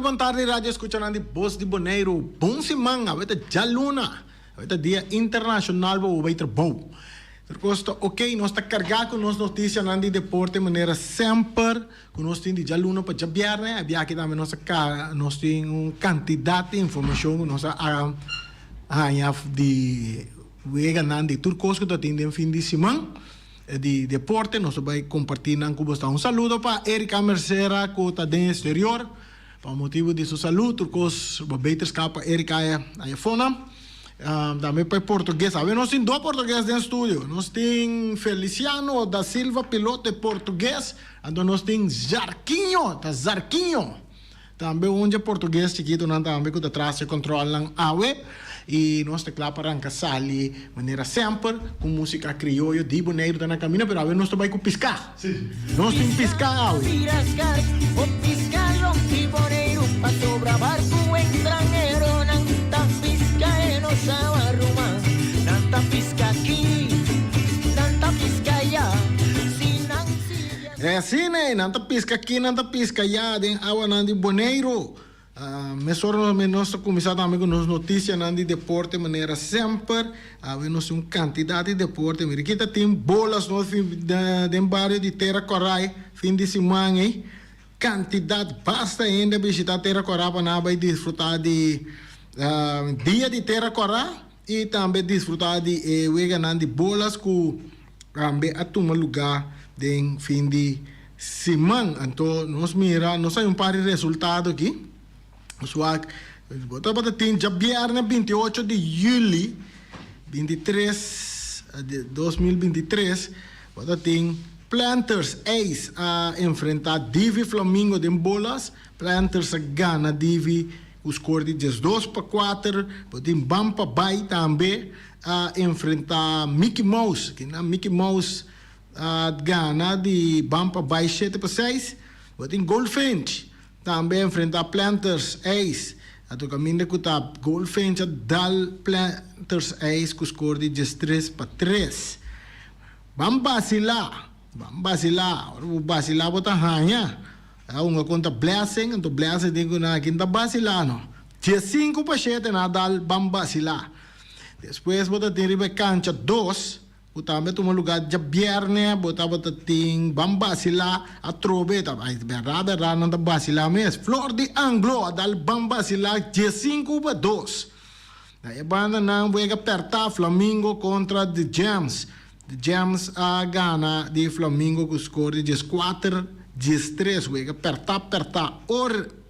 buon tardi radio escuchando di Voz di Bonaire. Bom semana, avete già luna. Avete dia internacional bo beter bo. Per questo ok, non sta cargato con nostre notizie di deporte in maniera sempre con nostri di già luna per già bierne, abbiamo che dare nostri candidati informazioni nostra di wega nandi turcos che in fin di semana. Di deporte, nós vamos compartilhar com você. Saludo para Erika Mercera, que está dentro exterior. Por motivo de sua saúde, turcos, beter escapa Erika a fona. Também para português. Nós temos dois portugueses dentro do estúdio. Nós temos Feliciano da Silva, piloto de português. Então nós temos Zarquinho. Também um português chiquito, também que está atrás de controlam a web. E nós temos para arrancar de maneira sempre com música criolla de Bonaire na caminha, mas agora nós também com piscar. Nós temos piscar. O piscar de Bonaire para sobrar barco estrangeiro, nanta pisca no sabaruma, nanta pisca aqui, nanta pisca allá. É assim, né? Nanta pisca aqui, nanta pisca allá, de água de Bonaire. Nós começamos também com as notícias de deporte de maneira sempre. Nós um candidato de deporte. Aqui tem bolas no bairro de Terra Corai, fim de semana. Candidato, basta ainda visitar Terra Corai para desfrutar de dia de Terra Corai e também desfrutar de de bolas que também a tomar lugar de fim de semana. Então, nós miramos, nós temos par de resultados aqui. Swag, tem já viernes 28 de julho 2023, tem Planters Ace a enfrentar Divi Flamingo de bolas. Planters gana Divi o score de 12-4. Tem Bampa Bay também a enfrentar Mickey Mouse, que na Mickey Mouse gana de Bampa Bay 7-6. Tem Goldfinch também enfrentar Planters Ace. A tu caminho que está Goldfinch dal Planters Ace com score de 13-3. Vamos vacilar. O vacilar bota ranha. Uma conta Blessing, então Blessing digo na quinta vacilar não. 5-7 na dal vamos vacilar. Depois bota tem riba cancha 2. Também toma lugar de viernes, bota ting bamba sila a trobe, ai verdade não da basila mesmo. Flor de Anglo dal bamba sila 5-2. Daí banda não vai apertar Flamingo contra The Gems. The Gems a gana de Flamingo com score de 4-3. Vai apertar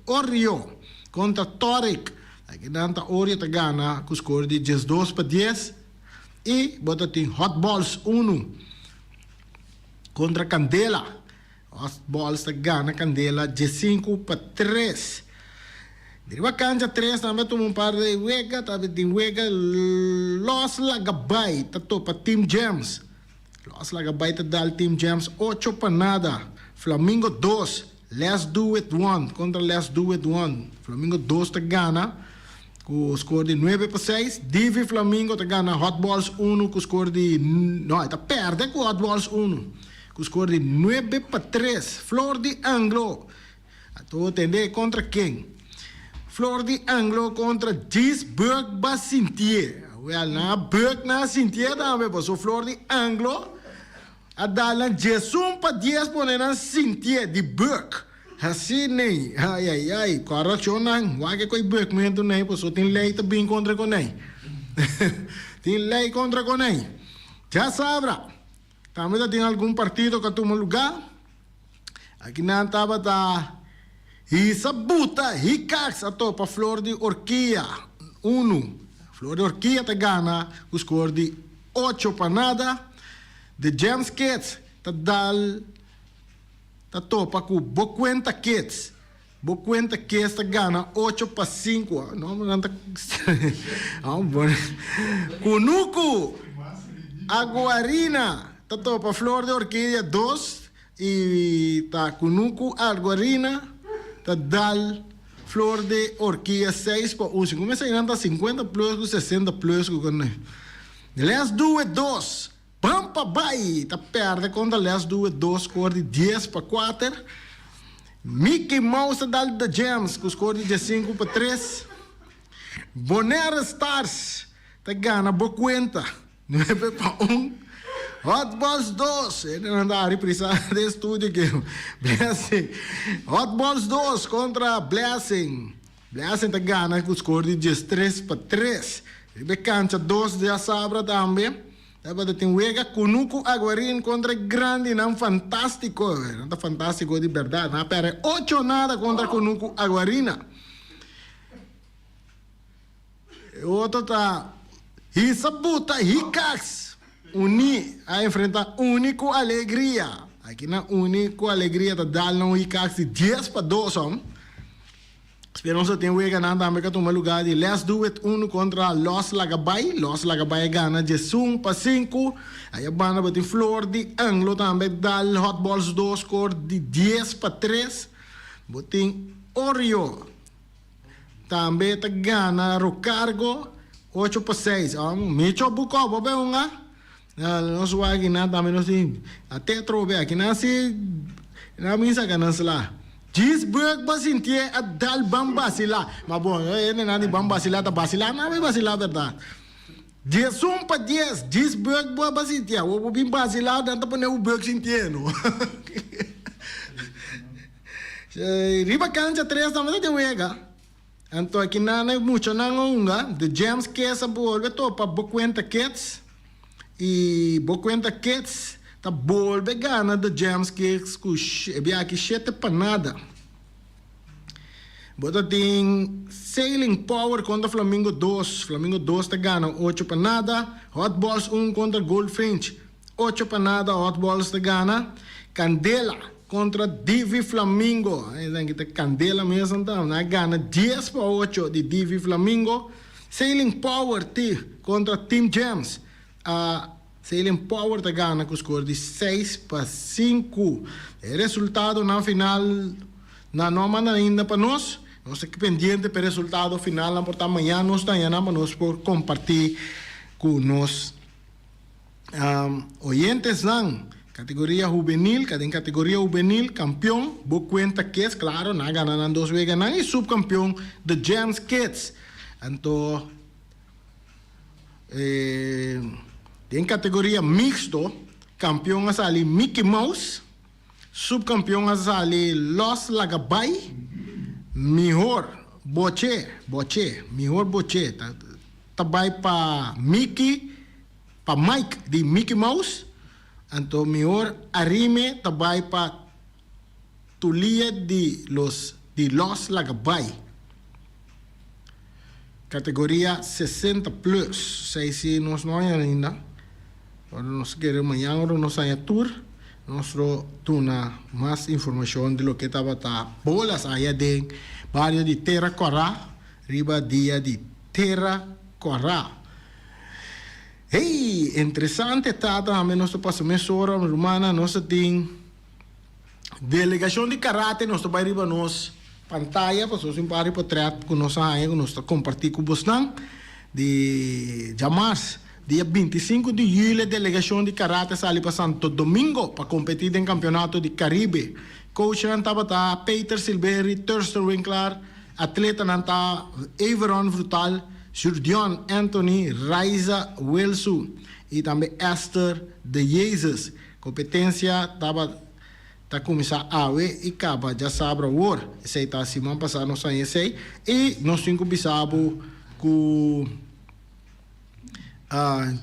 Orio contra Toric. Aqui danta Orio te gana com score de 12-10. E bota tem Hot Balls 1 contra Candela. Hot Balls te gana Candela de 5-3. Deriva cancha 3 também toma um par de Wega. Também tem Wega Los Lagabay. Tato para Team Gems. Los Lagabay te dá Team Gems 8-0. Flamingo 2. Let's Do It 1 contra Let's Do It 1. Flamingo 2 te gana com score de 9-6. Divi Flamingo te gana Hot Balls 1 com score de... Não, está perde com Hot Balls 1 com score de 9-3. Flor de Anglo. Estou entendendo contra quem? Flor de Anglo contra Gisburg Basintier. Well, na Burg na Sintier também, so Flor de Anglo a dar 10 poner na Sintier de Burg. Assim nem, ai, correção não, vai que coi burg mesmo nem, pois tem lei também contra com nem. Tem lei contra com nem. Já sabe, também tem algum partido que toma lugar. Aqui não estava da Isabuta, Hicax, a topa Flor de Orquídea 1. Flor de Orquídea te gana o score de 8-0. The Gems Kids te dal topa com Boquenta Kids. Boquenta Kids te gana 8-5. Não tá. Cunuco Aguarina te topa Flor de Orquídea 2. E tá Cunuco Aguarina te dal Flor de Orquídea 6-1. Começa a ir 50 plus, 60 plus. Let's Do It 2. Pampa Bay, tá perde contra Let's Do It 2, score de 10-4. Mickey Mouse dal The Gems, com score de 5-3. Bonaire Stars, tá gana boa conta, 9-1. Hot Balls 2, ele não dá a reprisa de estúdio que Blessing. Hot Balls 2 contra Blessing. Blessing tá gana com score de 3-3. Ribe cancha 2 de Sabra também. Dapat tem Wega Kunuku Aguarin contra Grande, não fantástico. Não tá fantástico de verdade. Não, pera, 8-0 contra Kunuku Aguarina. Outro tá Hisabuta Hikax. A enfrentar Único Alegria. Aqui na Único Alegria tá dando Hikax de 10-2. Esperança tem o ganhando também que toma lugar de Let's Do It 1 contra Los Lagabay. Los Lagabay ganha de 1-5. Aí a banda batem Flor de Anglo também dá Hot Balls 2 score de 10-3. Botem Oreo. Também tá ganha Rocargo 8-6. Micho Buko, bobe unga. Nós wagi na também nós até trobe aqui nasi na minha ganha lá. Gisburg basintie at dal bambasila. Mas bom, ele não é bambasila, tá basila, não é basila, verdade. 10-10, Gisburg boa basintie. O bim basila, não tá para o burg sintie, não. Riba cancha 3 também tem wega. Então aqui não é muito não unga. The Gems que essa bolve topa bocuenta kids e bocuenta kids. Tá bolbe gana The Gems que é aqui 7 para nada. Bota tem Sailing Power contra Flamingo 2. Flamingo 2 tá gana 8 para nada. Hot Balls 1 contra Goldfinch 8 para nada. Hot Balls tá gana. Candela contra Divi Flamingo. Aí tá Candela mesmo tá na gana 10-8 de Divi Flamingo. Sailing Power contra Team Gems. Sailing Power tá ganha com o score de 6-5. O resultado na final não manda ainda para nós. Nós estamos pendentes para o resultado final. Por amanhã nós estamos para nós por compartilhar com nós. Oyentes não. Categoria juvenil, categoria juvenil, campeão, boa conta Kids, claro, na ganhando 2 vezes não, e subcampeão The Gems Kids. Então, tem categoria mixto, campeão a salir Mickey Mouse, subcampeão a salir Los Lagabay, melhor boche, melhor boche, também para Mickey, para Mike de Mickey Mouse, então melhor arime também para Tulia de Los Lagabay. Categoria 60 plus, sei se nós não é ainda. Agora nós queremos amanhã, agora nós saímos a tour. Nós temos mais informação de lo que estava bolas aí de barrio de Terra Corá, riba dia de Terra Corá. Hey, interessante tá também nosso passamento romana, nós temos delegação de karate, nós vai riba nós pantalla, passou sem pari portrait com nós aí, com nós compartilhar com vocês de Jamas. Dia 25 de julho, a delegação de karate sali para Santo Domingo para competir em campeonato de Caribe. Coach estava Peter Silveri, Thurston Winkler, atleta nanta Averon Brutal, Jordion Anthony, Raiza Wilson e também Esther de Jesus. Competência estava começar a ver e acaba já sabe o war. Esse está semana passada nós saímos e nós cinco bisabo com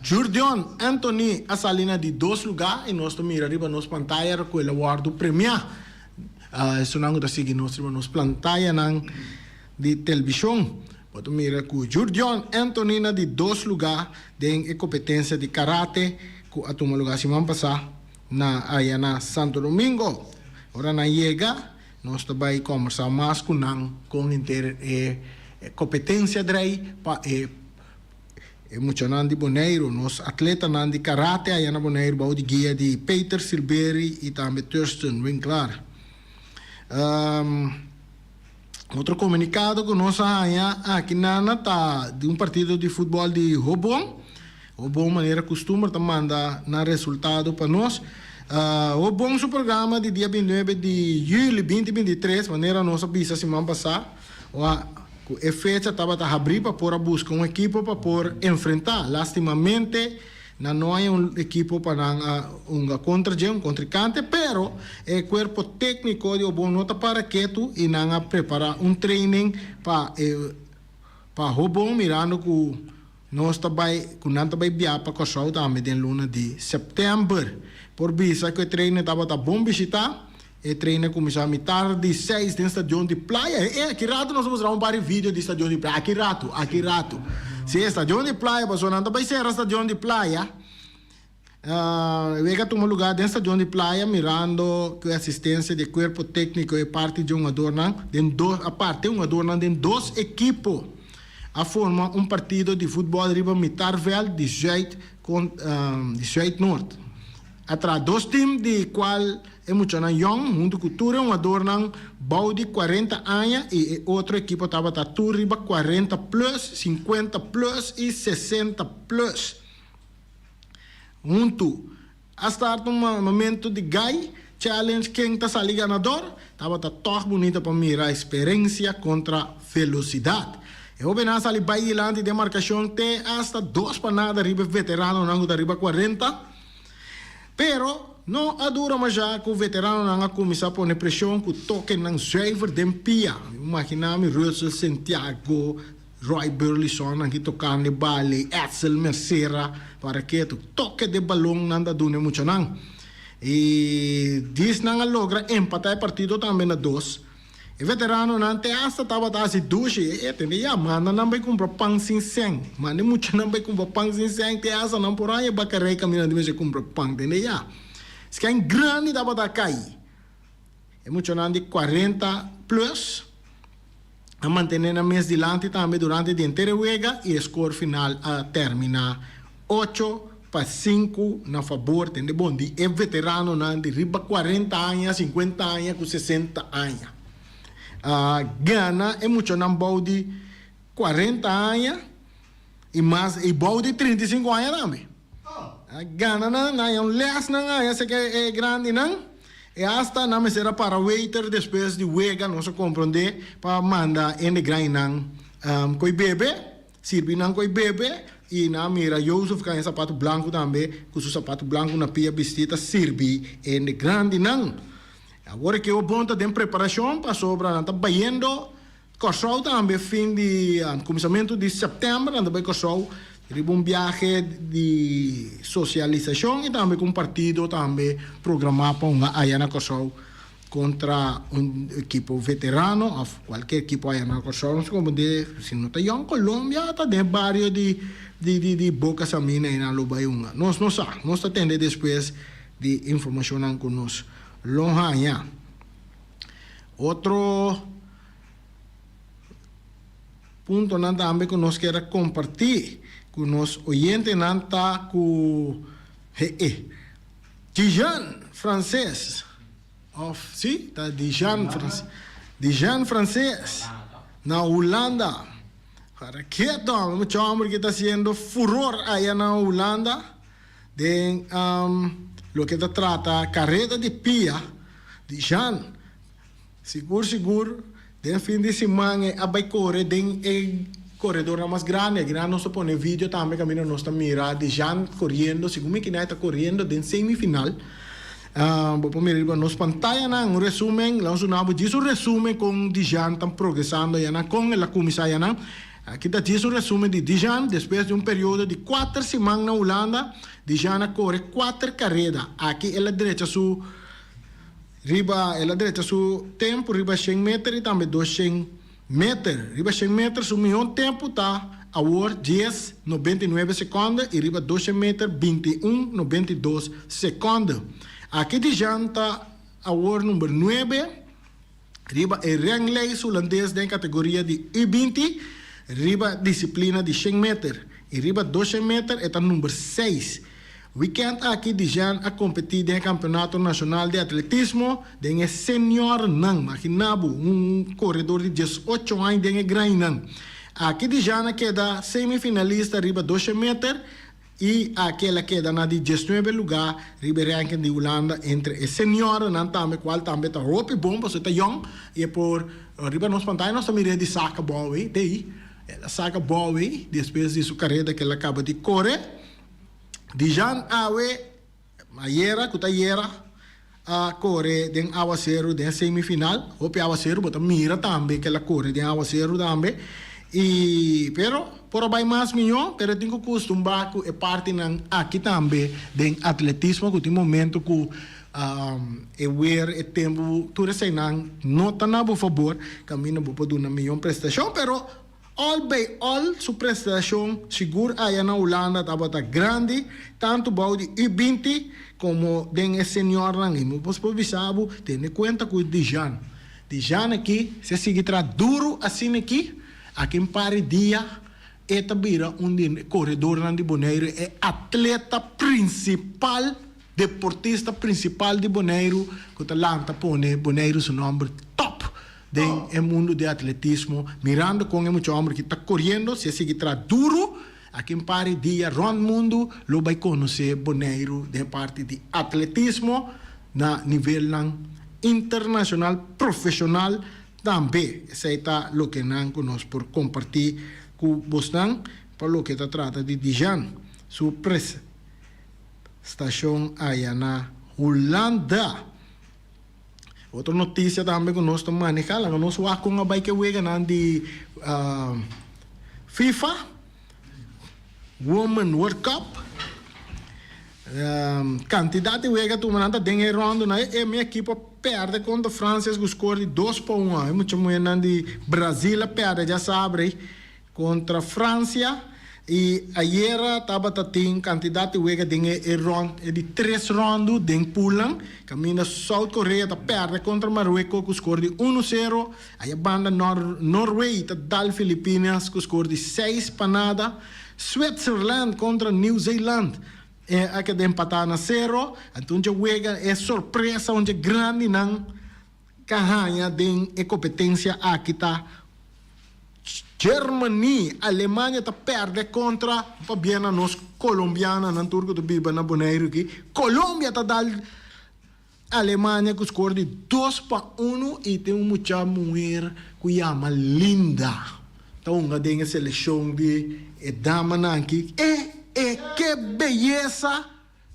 Jordion Anthony a salina de 2 lugares e nós estamos arriba nos pantalla com o award premia. Isso não está seguindo nos pantalla de televisão. Pode mirar com Jordion Anthony de 2 lugares de competência de karate com a toma lugar semana passada na Santo Domingo. Agora na chega nós também conversar mais com competência de muito de Bonaire, nos atletas de karate aí na Bonaire, de guia de Peter Silveri e também Thurston Winkler. Outro comunicado que nós aqui tá de partido de futebol de Robon. Robon maneira costume tá manda na resultado para nós. O bom seu programa de dia 29 de julho 2023, maneira nossa bisa semana passada, a fecha estava a abrir para pôr a busca um equipo para pôr enfrentar. Lastimamente, não há equipo para um contrincante, pero o corpo técnico de bom nota para que tu e não preparar training para o bom mirando que nós também viajar para Kosovo também em luna de setembro. Por visa que o treino estava bom visitar. E treino começou a tarde 6 no estadião de praia. Aqui rato nós vamos mostrar vários vídeos de estadião de praia. Aqui rato. Se é estadião de praia, mas não vai ser estadião de praia. Vega tomar lugar dentro do estadião de praia, mirando com a assistência do corpo técnico e parte de adornan, a parte adornan de dois equipos. A forma partido de futebol riba Mitarvel de Zuid Norte. Atrás dois times de qual é muito young, mundo cultura, adornan bau de 40 anos e outro equipo estava riba 40 plus, 50 plus e 60 plus. Hasta um momento de gai, challenge quem está sali ganador, estava tão bonita para mirar a experiência contra velocidade. Eu bem nessa ali vai de demarcação te hasta 2 panadas riba veterano nango da riba 40. Pero não adura mais já que o veterano não começar a pôr pressão que toque não driver de pia. Imagina-me Russell Santiago, Roy Burleson aqui tocando Bali, Edsel Mercera para que tu toque de balão não dá dune muito não. E diz não logra empatar partido também na 2. E veterano não tem hasta estava assim duche e tem já manda não vai comprar pão sem sem, manda muito não vai comprar pão sem sem tem hasta não por aí bacarei caminhando de comprar pão tem já. Se quem grande dava da cair. É muito não de 40 plus. A manter na mês dilante também durante a inteira wega e o score final a terminar 8-5 na favor de bom de veterano não de riba 40 anos, 50 anos com 60 anos. Gana é muito não bom de 40 anos e bom de 35 anos também. Gana não é less não é esse que é grande não. E hasta na mesera para waiter depois de wega não se compreende para mandar em grain não coi bebê sirvi não coi bebê e na mira Joseph com sapato branco também com seu sapato branco na pia vestida sirvi em grande não. Agora que o ponto de preparação para sobra não está baindo Kosovo também fim de começamento de setembro não vai Kosovo riba viaje de socialização e também com partido também programado para aí na Kosovo contra equipo veterano ou qualquer equipo aí na Kosovo como de se não está em Colômbia está de barrio de Boca Samina e na Lobaiunga nós está tendo depois de informação com nós longe outro ponto não também que nós quer compartilhar com os oyentes nanta com Dijon francês sim tá Dijon francês na Holanda para que muito homem que está sendo furor aí na Holanda de lo que está trata carrera de pia Dijon seguro de fim de semana a vai correr corredor mais grande, aqui nós põe vídeo também, que nós estamos mirando, Dijon correndo, segundo que nós está correndo em semifinal. Vou mirar nos pantalla um resumen, nós usamos isso resumen com Dijon estão progressando com a comissão. Aqui está isso resumen de Dijon, depois de período de 4 semanas na Holanda, Dijon corre 4 carreiras. Aqui ela direita su tempo, riba 100 metros e também 200 meter, riba 100 metros, o meu tempo está a 10:99 segundos e riba 200 metros 21:92 segundos. Aqui de janta a número 9, riba é ranglês holandês da categoria de U20, riba disciplina de 100 metros e riba 200 metros é o número 6. Weekend aqui de Jan a competir no Campeonato Nacional de Atletismo de Senior Nang, maquinabo, corredor de 18 anos de Grain Nang. Aqui de Jan queda semifinalista riba 200 metros, e aquela queda na de 19 lugar, riberanken de Holanda entre a senhora nan tambe qual tambe ta rope bomba so ta young e por riba nos pantai nós também de saca boa dei ela saca boa depois de sua carreira que ela acaba de correr de Jan Awe Ayera Kutayera a corre den aguacero den semifinal rope aguacero bota mira tambe que ela corre den aguacero tambe e pero por vai mais melhor pero tenho costumar que é parte nan aqui também den atletismo que tem momento que é ver é tempo tudo sei não nota na por favor caminho por poder uma melhor prestação pero all by all sua prestação seguro aí na Holanda estava tá grande tanto balde e 20 como den senhor rangi mas por visabo tem conta com Dijan aqui se seguir tra duro assim aqui aqui em pare dia eta bira corredor de Bonaire é atleta principal deportista principal de Bonaire que talanta pone Bonaire seu nome top do mundo de atletismo mirando com muito homem que está correndo se seguir tra duro aqui em pare dia round mundo lo vai conhecer Bonaire de parte de atletismo na nível internacional profissional também aceita o que não conosco por compartilhar com vocês para o que se trata de Dijan, sua estação aí na Holanda. Outra notícia também que nós estamos manejando, que nós vamos com a bike wega de FIFA Women World Cup. Candidato wega tu mananta dengue rondo na e minha equipa perde contra a França com score de 2-1 é muito muito de Brasil perde já sabe contra a França e ayer estava tating candidato wega dengue round de 3 rounds den pulang caminha South Korea perde contra Marruecos com score de 1-0 aí a banda Norway dal Filipinas com score de 6-0 Switzerland contra New Zealand que de empatar na 0 então já wega é surpresa onde grande não carranha de competência aqui tá Germany Alemanha tá perde contra Fabiana nos colombiana na turco do biba na Bonaire aqui Colômbia tá dal Alemanha com score de 2-1 e tem muita mulher que chama Linda então nga de seleção de dama na aqui que beleza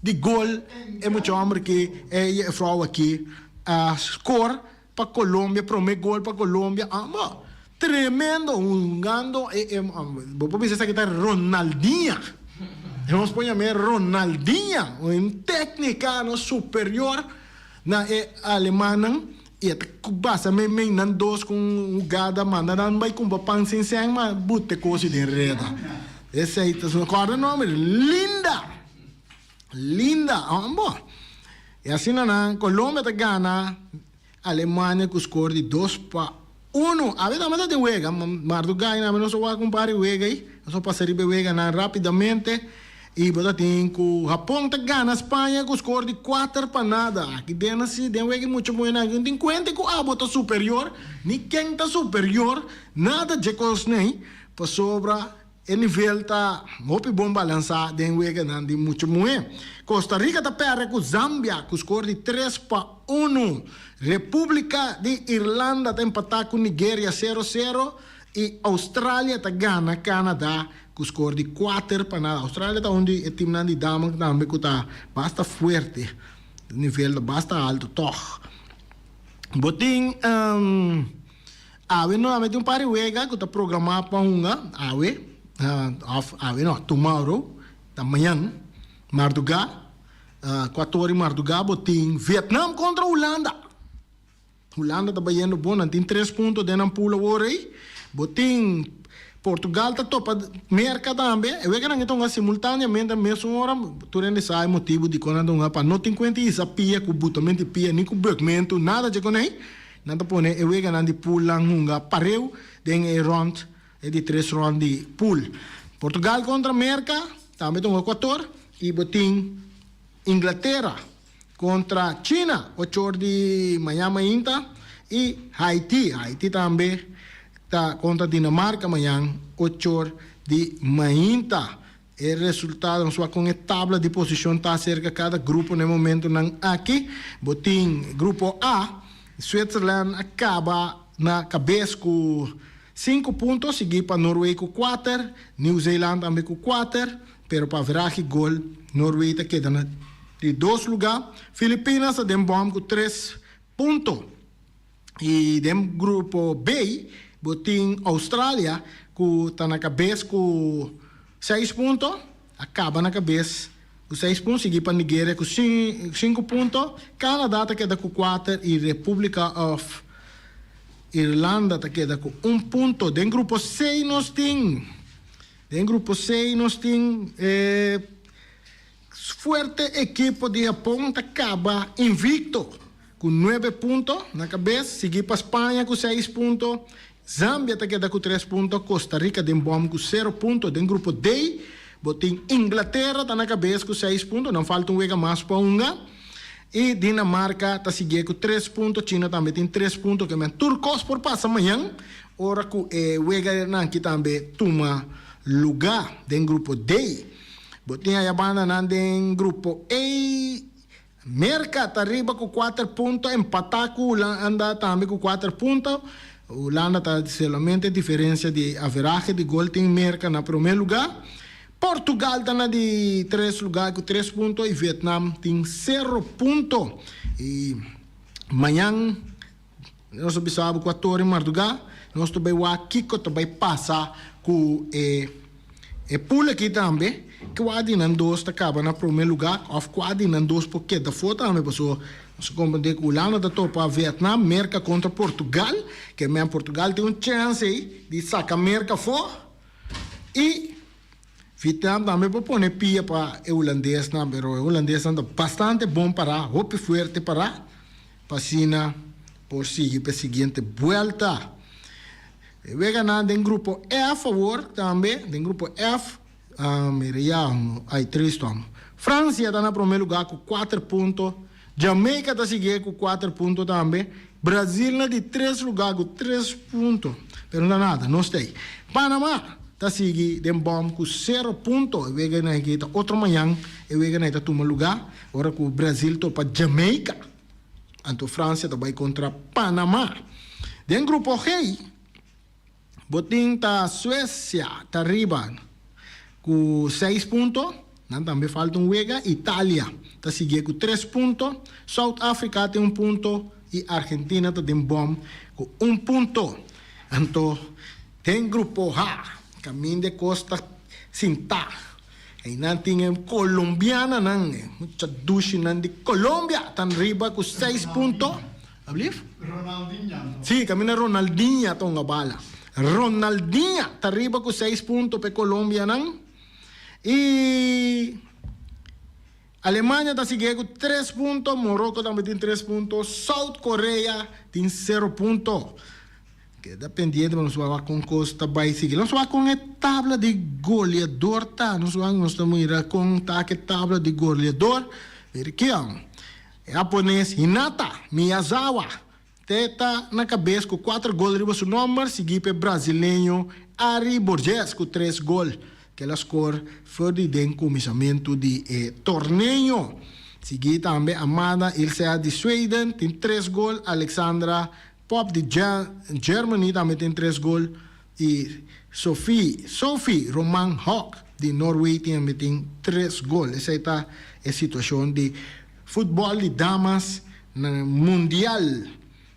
de gol é muito homem que é frau aqui score para Colômbia primeiro gol para Colômbia tremendo jugando vou pensar que tá Ronaldinho vamos pôr Ronaldinho um técnica no superior na alemã e basta me nan dos com gada manda não vai com papang sem mas bote coisa de reda esse aí tá o nome Linda bom e assim na Colômbia tá gana Alemanha com score de 2-1 a vida mas de wega Mardugai na não só vai comparar wega aí só passar de wega na rapidamente e bota tem com Japão tá gana Espanha com score de 4-0 aqui dentro assim tem wega muito muito na tem conta com bota superior ni quem tá superior nada de coisa nem para sobra o nível tá muito bom balançar den wega não de muito muito Costa Rica tá perde com Zâmbia com score de 3-1 República de Irlanda tá empatar com Nigéria 0-0 e Austrália tá gana Canadá com score de 4-0 Austrália tá onde o time de dama também que tá basta forte o nível basta alto toch botin novamente um par wega que tá programado para tomorrow amanhã Marduga 4 horas Marduga botin Vietnam contra Holanda tá bem bom tem 3 pontos dentro da pula hoje botin Portugal tá topa merca também eu vejo que não simultaneamente mesmo hora turende sai motivo de quando não para não tem conta isso pia com botamento pia nem com burgmento nada de conei nada pone eu vejo que de pulang hunga pareu den round de 3 round de pool Portugal contra merca também tem o Equador e botin Inglaterra contra China 8 horas de manhã e Haiti também tá contra Dinamarca amanhã 8 horas de manhã o resultado nós com a tabla de posição está cerca cada grupo no momento não aqui. Botim grupo A, Switzerland acaba na cabeça com 5 pontos, seguir para Noruega com 4, New Zealand também com 4, pero para virar gol, Noruega queda na de 2 lugares, Filipinas tem bom com 3 pontos. E dem grupo B, botim Austrália, que está na cabeça com 6 pontos, acaba na cabeça com 6 pontos, seguir para Nigéria com 5 pontos, Canadá queda com 4 e República of Irlanda queda com 1 ponto. Dem grupo C nós tem forte equipo de Japão acaba invicto com 9 pontos na cabeça, seguir para Espanha com 6 pontos, Zâmbia queda com 3 pontos, Costa Rica tem bom com 0 pontos, tem grupo D, botem Inglaterra está na cabeça com 6 pontos, não falta um mais para Unga, e Dinamarca está seguindo com 3 pontos, China também tem 3 pontos, que é Turcos por passa amanhã, ora que o aqui também toma lugar, tem grupo D, botem a banda tem grupo E, Merca está arriba com 4 pontos, empatar com Holanda também com 4 pontos. Holanda está somente diferença de average de gol tem Merca na primeiro lugar. Portugal está na de 3 lugar com 3 pontos e Vietnam tem 0 pontos. E amanhã nós observamos 14 de madrugada, nós também vai passar com pula aqui também. Quase não dois acaba na primeiro lugar, ou quase não dois porque da foto também passou. Nós compreendemos que o Holanda da topa Vietnam, Merca contra Portugal, que mesmo Portugal tem chance aí de sacar Merca fora. E Vietnam também pode pôr pia para o holandês, mas o holandês anda bastante bom para, roupa forte para Sina por seguir para a seguinte volta. Vai ganhar em grupo E a favor também, em grupo F. Aí 3 tomos. França está no primeiro lugar com 4 pontos. Jamaica está seguindo com 4 pontos também. Brasil na de 3 lugares com 3 pontos. Pero não nada, não sei. Panamá está seguindo em bom com 0 pontos. E vai ganhar aqui outro manhã. E vai ganhar toma lugar. Agora que o Brasil topa Jamaica. Então França vai contra Panamá. Em grupo G, botim tá Suécia, tá arriba com 6 pontos, também falta um Wega, Itália está seguindo com 3 pontos, South Africa tem 1 ponto e Argentina tem bom com 1 ponto. Então, tem grupo H, caminho de Costa Cinta, e não tem colombiana, muita duche de Colômbia, está arriba com 6 pontos. Ronaldinho. Sim, caminho Ronaldinho, está uma bala. Ronaldinho está arriba com 6 pontos para Colômbia, não? E Alemanha está seguindo com 3 pontos, Morocco também tem 3 pontos, South Coreia tem 0 pontos. Que dependiendo, nós vamos com Costa vai seguir. Nós vamos com a tabla de goleador, tá? Nós vamos ir com a tabla de goleador. Aqui, japonês Hinata Miyazawa. Teta na cabeça com 4 gols riba seu número, seguido brasileiro Ari Borges com 3 gols. Que ela score foi de começamento de torneio. Seguido também Amanda Ilse de Sweden tem 3 gols, Alexandra Pop de Germany também tem 3 gols e Sophie Roman Hawk de Noruega também tem 3 gols. Essa é a situação de futebol de damas no mundial.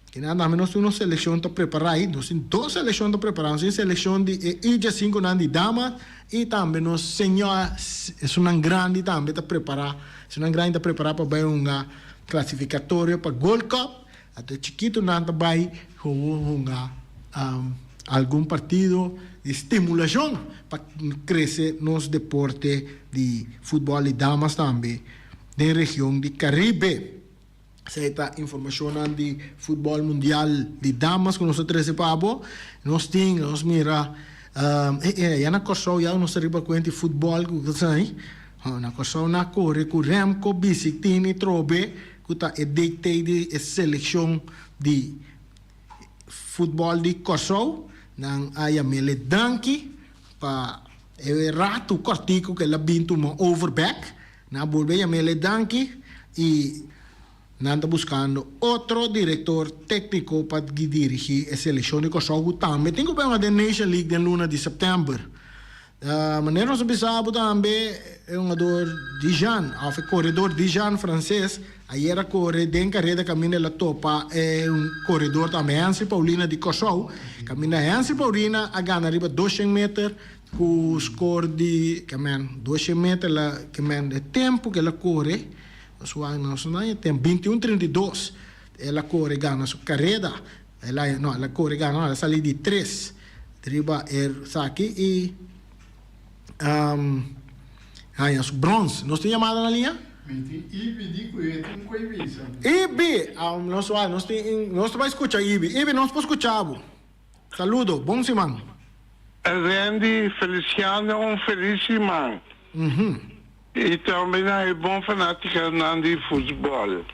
Que nada menos uma seleção está preparada, nós temos 2 seleções está preparadas, uma seleção de Ilha 5 de damas e também nós senhores é uma grande também está preparada, é uma grande está preparada para ver uma classificatória para Gold Cup, até chiquito nada vai jogar algum partido de estimulação para crescer nos deportes de futebol de damas também da região de Caribe. Esta informação de futebol mundial de damas que nós participamos, nós temos, nós mira, já na Kosovo já nós arriba com o futebol que sai, na Kosovo na corre com Remco, Bicictini, Trobe, que está edictei de seleção de futebol de Kosovo, nang ayamele danki pa E rato cortico que la bintu mo overback. Na volve a mele danki e nanda buscando outro diretor técnico para dirigir a seleção de Kosovo também. Tenho bem a Nation League de luna de setembro. Maneiro nós pensamos também é um jogador Dijan, o corredor Dijan francês. Aí era correr dentro carreira caminha la topa é corredor também Hansi Paulina de Kosovo. Caminha Hansi Paulina a ganhar riba 200 metros com score de 200 metros la de tempo que ela corre. Nós tem 21:32. Ela corre ganha sua carreira. Ela corre ganha, ela sai de 3. Riba aqui e bronze. Nós temos chamada na linha? Ibi, nós vamos escutar Ibi. Ibi, nós podemos escutar. Saludo, bom semana. Randy Feliciano, feliz semana. E também é bom fanático de futebol.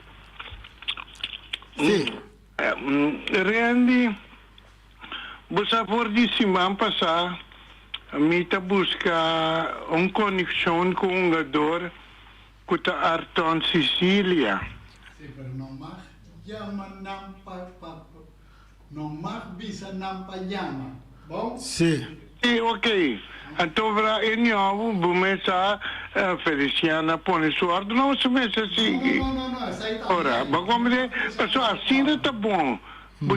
Sim. Randy, você por de semana passada, me busca uma conexão com um jogador que está Arton Sicília. Sim, mas não bisa nampa llama. Bom? Sim. Sim, ok. Então, em novo, começar a Feliciana põe sorte, não se mexe assim. Não, essa aí tá. Ora, mas como é, pessoal, assim está bom.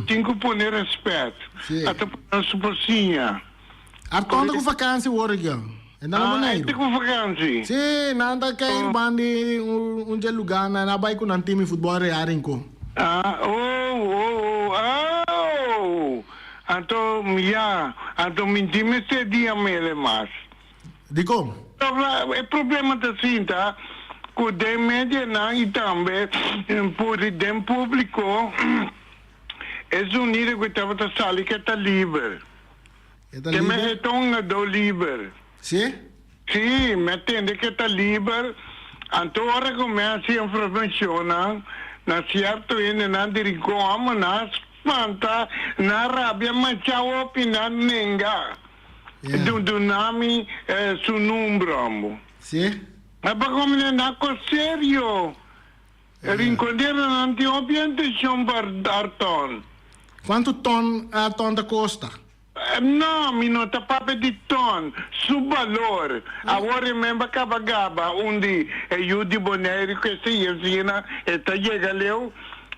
Tem que pôr respeito. Sim. Até por a suporcinha. Arton com vacância o Oregon. É na maneira. Tem com vacância. Sim, nada que ir bandi lugar na vai com time futebol real inco. Então me time se dia mele mais. Dico? O problema da cinta, que o média e também por o público é unir que estava a sala que está livre. Que me retorna do livre. Sim? Sim, me entende que está livre. Então ora começa a informação na certo e na dirigão, na espanta, na rábia, mas já opina ninguém. Do nome su número. Sim? Ma come non è serio? Rincontrare non ti orientazione per Arton. Quanto ton da costa? No, mi nota proprio di ton, su valore. Ora membra Gaba, onde io di Bonaire che si insina e taglia leu.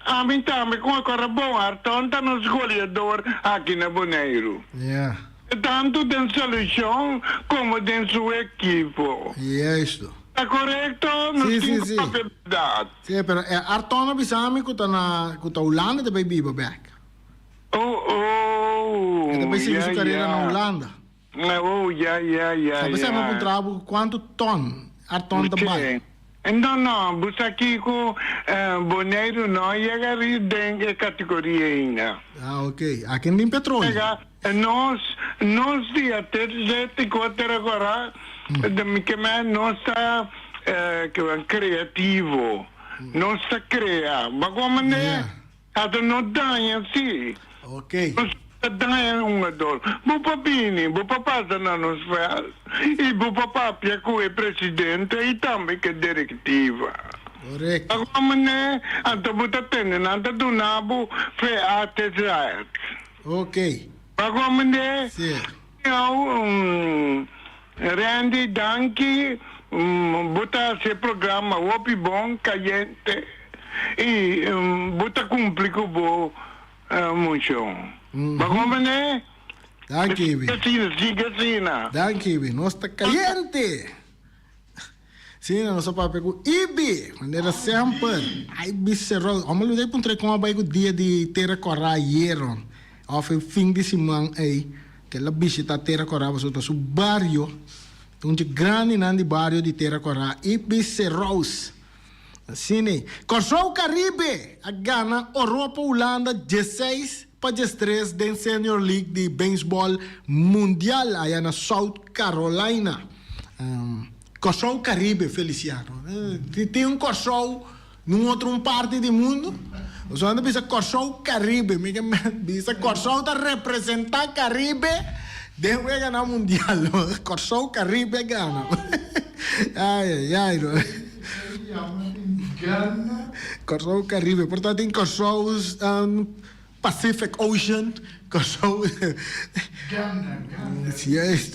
A mim também com a cara bom, Arton tá no escolhedor aqui na Bonaire. Yeah. Tanto tem solução como tem sua equipe. É isto. È corretto? Non Sì, sì. Verdade. Sì, però Arton bisami kuta Holanda de baby back. E depois seguir sua carreira na Holanda. Sabe se é um trabalho quanto ton Arton da bai. No, mas aqui com Bonaire não chega em categoria ainda. Ok. Aqui tem petróleo. Nós de até gente que agora que não está criativo, não está criando. Mas como é? Não dá assim. Ok. Não é jogador. O papini, o papá está na nos faz. E o papá que é presidente e também que é diretiva. Correto. Mas como é? Então você tem, então do nabo foi até já. Ok. Mas como é? Sim. Randy, danke, botar esse programa Opi Bom, caliente, e botar cumprir com o muito. Mas como é? Danke, Ibi. Siga assim, Danke, Ibi. Nós está caliente. Sim, nós só pego Ibi. Maneira sempre. Ai, bicerro. Vamos lutar para um treco uma baita dia de terra corra hierro. Ao fim de semana aí. Que la visita Terra Corá sotto su barrio, un grande nandi barrio di Terra Corá, Ibicerros. Assim, Kosovo Caribe, a Ghana, Europa, Holanda, 16 para 13 da Senior League de Beisebol Mundial, aí na South Carolina. Kosovo Caribe, Feliciano. Tem Kosovo num outro parte do mundo. Só anda bisa Kosovo Caribe, bisa Kosovo tá representar Caribe De juega na mundial, no? Corsou Caribe gana. Ai, no? Gana. Corsou Caribe, portanto em Corsou Pacific Ocean, Corsou. Gana. Yes.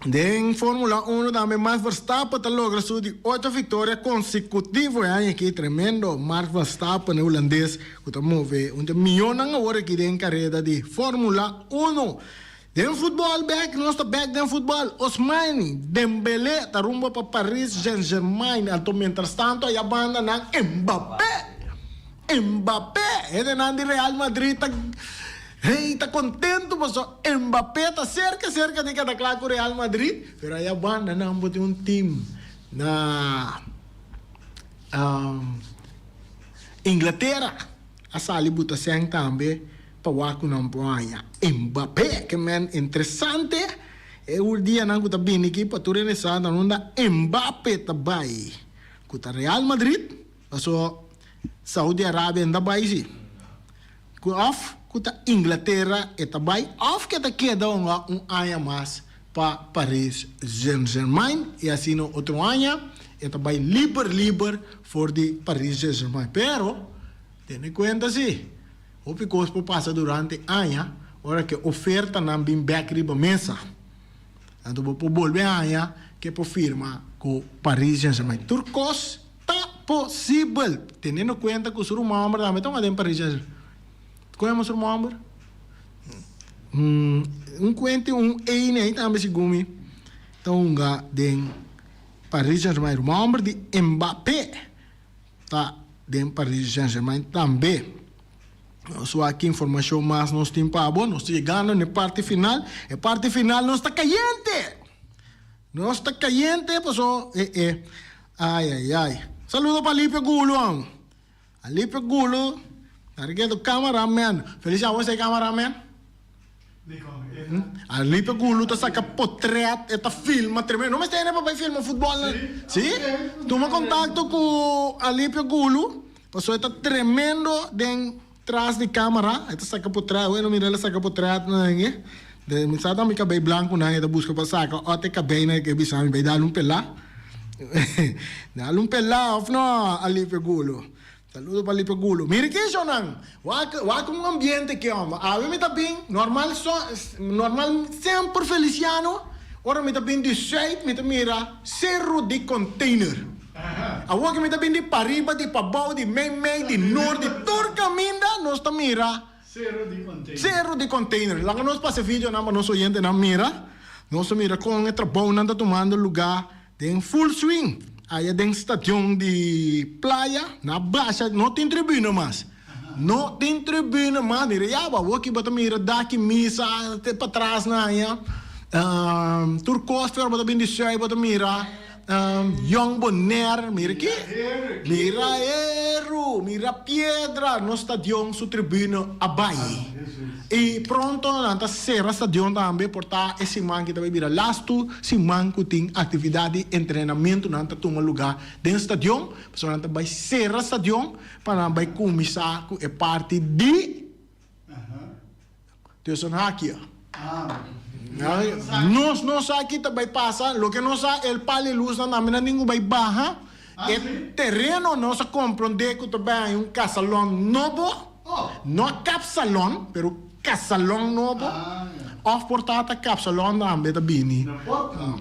En Fórmula 1 também Max Verstappen logra su di 8 vitórias consecutivas aqui tremendo. Max Verstappen holandês que está move milhões agora aqui em carreira de Fórmula 1. Den futebol back, nosso back den futebol. Osmani, Dembélé tá rumbo para Paris Saint-Germain. Então, mientras tanto, a banda ng Mbappé, é de Nandi Real Madrid tá hey, tá contento, mas Mbappé tá cerca de cada claro Real Madrid. Pero a banda não bote um time na Inglaterra. A sali buta seng também para waku ng puanya. Mbappé, que man interessante. E o dia nang kuta biniki paturin sa nanda Mbappé tabay. Kuta Real Madrid, paso Saudi Arabia tabay si. Ku off kuta Inglaterra tabay off kita queda aya mas pa Paris Saint-Germain e assim no outro ano tabay liber for the Paris Saint-Germain. Pero ten en cuenta si o picospo passa durante año, ora que oferta não bem back riba mesa. Então vou volver año que por firma com Paris Saint-Germain. Turcos tá possível, tendo en cuenta que o sur member também estão em Paris Saint-Germain. Conhece o sur member? Cuente eine aí também se gumi. Então ga den Paris Saint-Germain, o member de Mbappé tá den Paris Saint-Germain também. Só aqui informação mais nós temos para bom, nós chegando na parte final. A parte final não está caliente. Não está caliente, passou. Ai. Saludo para Lipe Gulo. A Lipe Gulo, nariguei do cameraman. Feliz a você, cameraman. A Lipe Gulo está saca portrait, está filma tremendo. Não me está indo para filmar futebol, sim? Toma contato com a Lipe Gulo. Passou está tremendo den atrás de câmera, esta saca por trás, eu não me lembro saca por trás, não é? De misada mi cabelo branco, não é? Da busca para saca, até cabelo né que bisa me vai dar pelá, dar pelá, of no, ali pegulo. Saludo para ali pegulo. Mire que isso não, com um ambiente que ama, a mim está bem, normal sempre feliciano, ora me está bem de shape, me está mira cerro de container. Agora que me está vindo de Pariba, de Pabau, de Meimei, de Norte, de Turca, Minda, nós está mira. Cerro de container. Lá que nós passa vídeo, não, nós oyente não mira. Nós mira com o trabalho, não está tomando lugar de full swing. Aí tem estação de praia, na baixa, não tem tribuna mais. Não tem tribuna mais. Mira, já, agora que bota mira, daqui missa, até para trás, na área. Turcos, bota vindo de chão, bota mira. Young Bonner, mira aqui, mira Eru, mira Piedra, no stadion su tribuna abai. E pronto, nanta serra stadion também, portar esse man que também mira lasto, esse man que tem atividade de treinamento, nanta toma lugar dentro stadion, pessoal nanta vai serra stadion, para vai começar com a parte de Teoson Hakia. Nós aqui também passa, lo que nós el pali luz na mina ninguém vai barra. O terreno nós compreende que também um casalão novo, não capsalão, pero casalão novo. Of portata capsalão também da bini.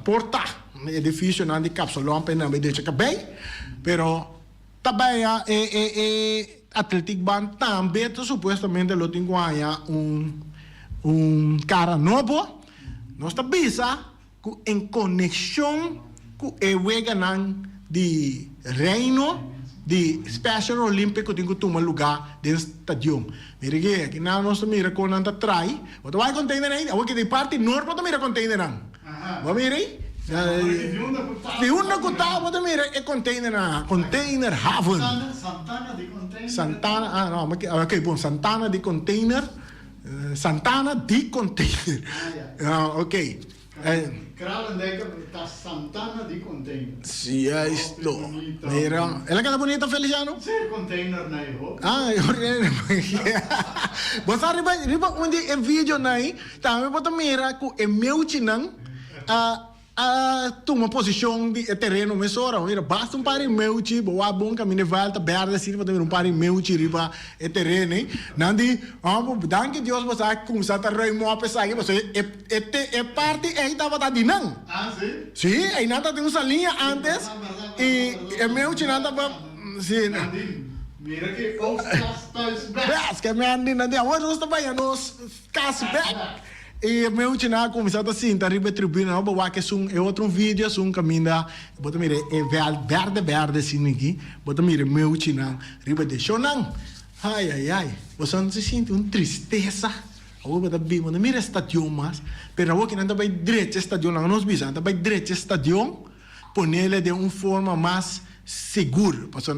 Porta, edifício não de capsalão, pero não deixa cabei, pero também Athletic Band também supostamente lo tem cara novo. Nós está bisa em conexão com o weganan de reino de Special Olímpico tem que tomar lugar dentro do estádio. Mira que na nós mira com anda trai, o vai container aí, o que de parte norte pode mira container não. Vamos mira aí. De uma cuta pode mira é container haven. Santana, não, ok, bom, Santana de container. Santana de container. Ok. Kralendijk está Santana di container. Sì, è sto. Bonito. Mira, è la casa bonita, Feliciano? Zeer container na ho. Ah, basta riba onde é vídeo nai, também bota mira ku é meu chinang toma posição de terreno mesora, mira basta pari meu chi, boa bom caminho volta berda sim bota um pari meu chi riba é terreno, nandi, danke Deus basta começar a rei mo apesar que você é parte é tava tá dinang. Ah, sim? Sim, aí nada tem uma linha antes e é meu chi nada ba sim. Nadine, mira que Oostgast back. Yes, que me andi na dia. Hoje nós também nos cashback. E meu china começou assim, tá riba tribuna, não bawa que sum é outro vídeo, sum caminha, bota mire é verde assim aqui, bota mire meu china riba de chonang. Ai, você não se sente uma tristeza. Aku bata bi mo mire stadion mas, pero ako kinanta bay direito stadion lang nos bisa, anta bay direito stadion, ponele de uma forma mais segura. Porque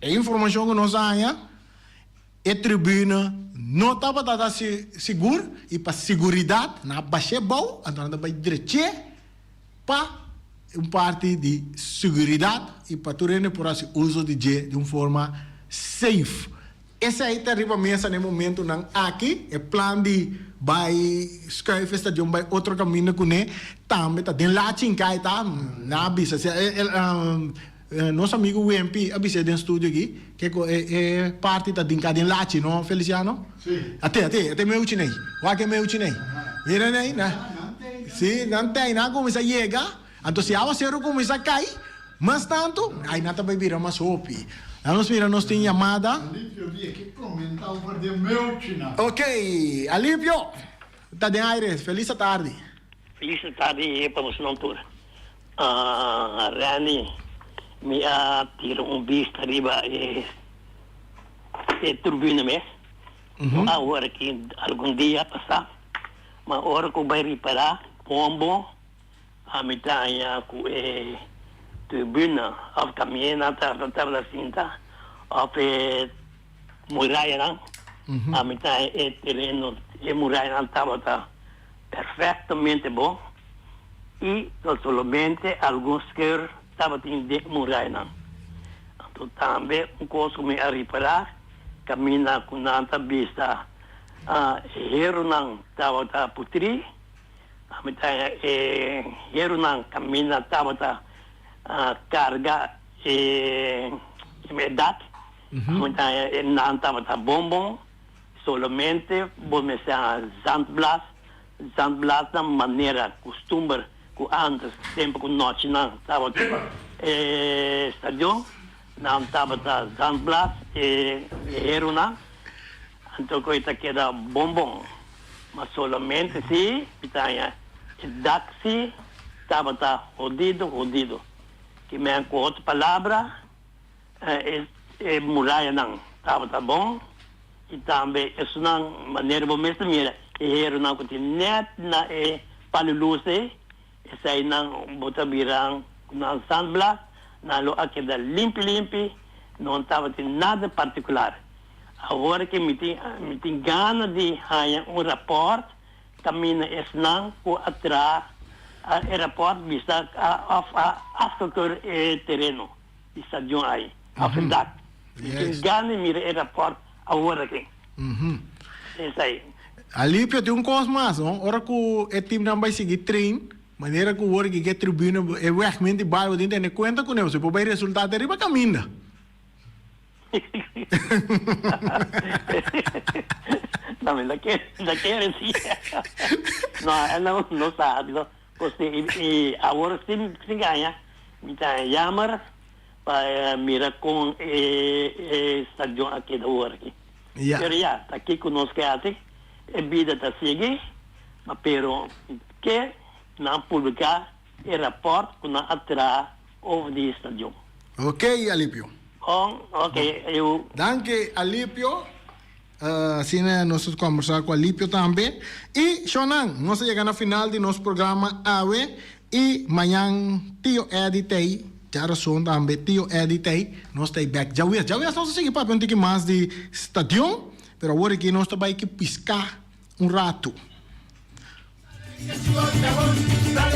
a informação que nós ganha é tribuna não estava dada seguro e para seguridade na baixa bom, então anda vai direito para parte de seguridade e para turene por assim uso de uma forma safe. Essa aí está riba mesa no momento não aqui é plano de vai escrever stadion vai outro caminho com né também está dentro lá chinkai tá na bisa nosso amigo UMP abisé dentro estúdio aqui que é parte da dinka dentro lá não Feliciano Sim. até meu chinês o que meu chinês mira né sim não tem nada como isso chega então se a você começa a cair mas tanto aí nada vai virar mais hopi. Vamos mira, nós temos chamada. Alipio vi aqui comentar over de meu china. Ok, Alipio. Tá de aire, feliz tarde. Feliz tarde para você não tur. Rani, me tira vista arriba e turbina mes. A hora que algum dia passar, mas a hora que vai reparar, pombo, a metade com turbina, a caminhar na cinta, a muralha, a metade é terreno, e muralha estava perfeitamente bom, e somente alguns que estavam de muralha. Então também um coisa me a reparar, caminha com nanta vista, hero não estava putri, a metade hero não caminha estava carga e medad, não estava bombom, somente vamos a zandblas da maneira costume que antes tempo com noite não estava estadion, não estava zandblas e heruna, então coisa que era bombom, mas somente se pitaya daxi estava jodido. Que me com outra palavra é muralha não estava bom e também isso não maneira bom mesmo mira era não que net na paluluse essa aí não bota birang na sandblas na lo aquela limpo não estava nada particular agora que me tem gana de ganhar rapport caminha esse não com atrás aeroport bisa after terreno di stadion aí after Yes. gani mira aeroport agora aqui isso aí Alipio tem coisa mais, não? Ora que o time não vai seguir treino, maneira que o work que tribuna é realmente bairro dentro de conta com ele, você pode ver resultado de riba caminha. não mas daquele sim não sabe não porque agora se ganha então jammer para mira com stadion aqui da hora aqui Yeah. aqui conosco aqui a vida está seguir mas pero que não publicar o rapport que não atrás over the stadion. Ok, Alipio. Ok, eu Danke, Alipio. Assim nós vamos conversar com Alipio também. E, Shonan, nós chegamos no final do nosso programa AWE. E amanhã, tio Editei, já razão também, tio Editei, nós estamos back. Já nós não seguimos para um pouquinho mais de estadião, mas agora aqui nós estamos aqui piscar um rato. Dale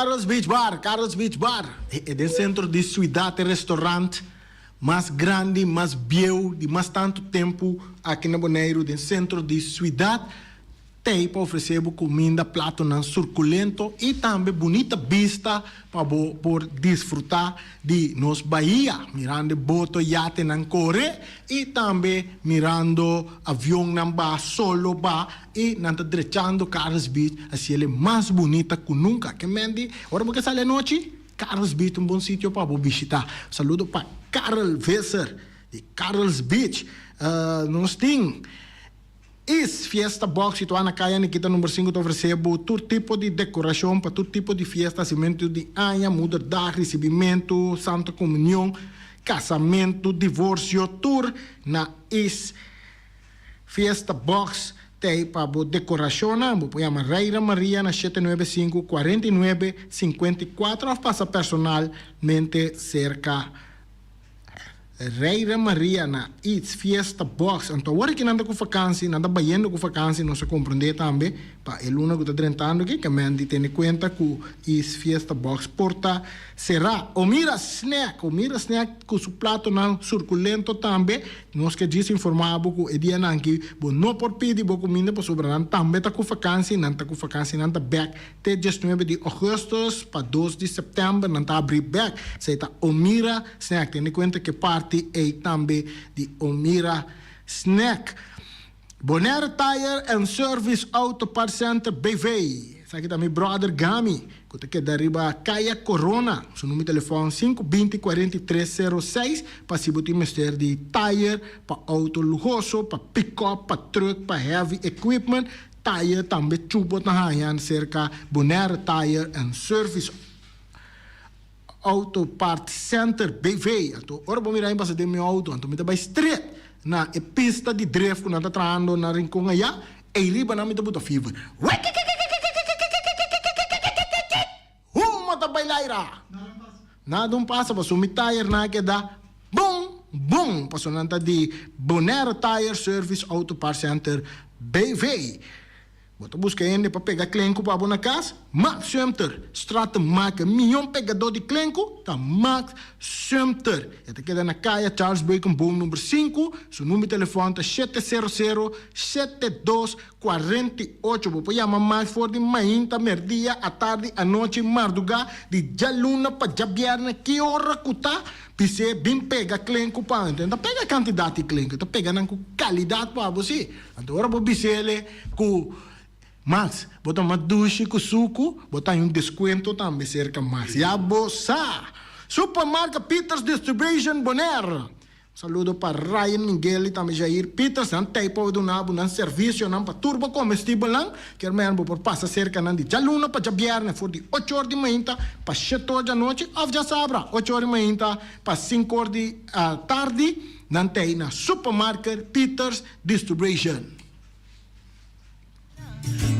Carlos Beach Bar. É do centro de Ciudad, restaurante mais grande, mais viejo, de mais tanto tempo aqui na Bonaire, do centro de Ciudad. Tem para oferecer comida, prato não suculento e também bonita vista para por desfrutar de nos Bahia, mirando boto iate na Core e também mirando avião não ba solo ba e nanta drechando Carlos Beach, assim ele é mais bonita que nunca. Que mendi, ora porque sale a noite, Carlos Beach um bom sítio para visitar. Saludo para Carl Visser de Carlos Beach. Nós temos Is Fiesta Box situada na caia Nikita número 5 te oferecemos todo tipo de decoração para todo tipo de festa, nascimento de anha, mudança, recebimento, santa comunhão, casamento, divórcio, tour na Is Fiesta Box tem para decoração, vou pôr a Reira Maria na 795 49 54 ou passa personalmente cerca Reira Maria na It's Fiesta Box. Então, agora que nada com vacância, nada baiando com vacância, não se compreende também. Para ele não está tentando que a gente tem conta que It's Fiesta Box porta será Omira Snack com seu prato não suculento também. Nós que diz informar que é dia não que não por pedir boa comida para sobrar também está com vacância, não está com vacância, não está back. Até 19 de agosto para 2 de setembro não está abrir back. Você está Omira Snack. Tem conta que parte e também de Omira Snack. Bonaire Tire and Service Auto Part Center BV. Aqui também brother Gami, que está dariba Caia Corona. Seu número de telefone 520-4306 para se botar mister de tire, para auto luxuoso, para pick-up, para truck, para heavy equipment. Tire também tubo na hanyan cerca Bonaire Tire and Service Auto Part Center BV. Então, ora vou mirar em base de meu auto, então me dá street na pista de drift que nós está traindo na rincão aí, e riba na me dá buta fever. Mata bailaira. Nada passa para sumir tire na que dá bom passou nanta de Bonaire Tire Service Auto Part Center BV. Bota busca ainda para pegar clenco para na casa. Max Sumter, Strata Maca, milhão pegador de clenco, tá Max Sumter. Esta queda na caia Charles Bacon Boom número 5, seu número de telefone tá 700-7248. Vou chamar Max for de manhã, merdia, à tarde, à noite, madrugada, de jaluna para jabiarna, que hora que tá? Pise bem pega clenco para entender, pega quantidade de clenco, tá pegando com qualidade para você. Então agora vou dizer com Max, botar uma duche com suco, botar um desconto também cerca Max. E a bolsa. Supermarket Peters Distribution Bonaire. Saludo para Ryan Miguel e também Jair Peters. Não tem para donar um serviço não para turbo comestível não. Quer mesmo por passar cerca não de jaluna para jabiar for de 8 horas de manhã para 7 horas da noite. Ou já sabra 8 horas de manhã para 5 horas de tarde. Não tem na Supermarket Peters Distribution.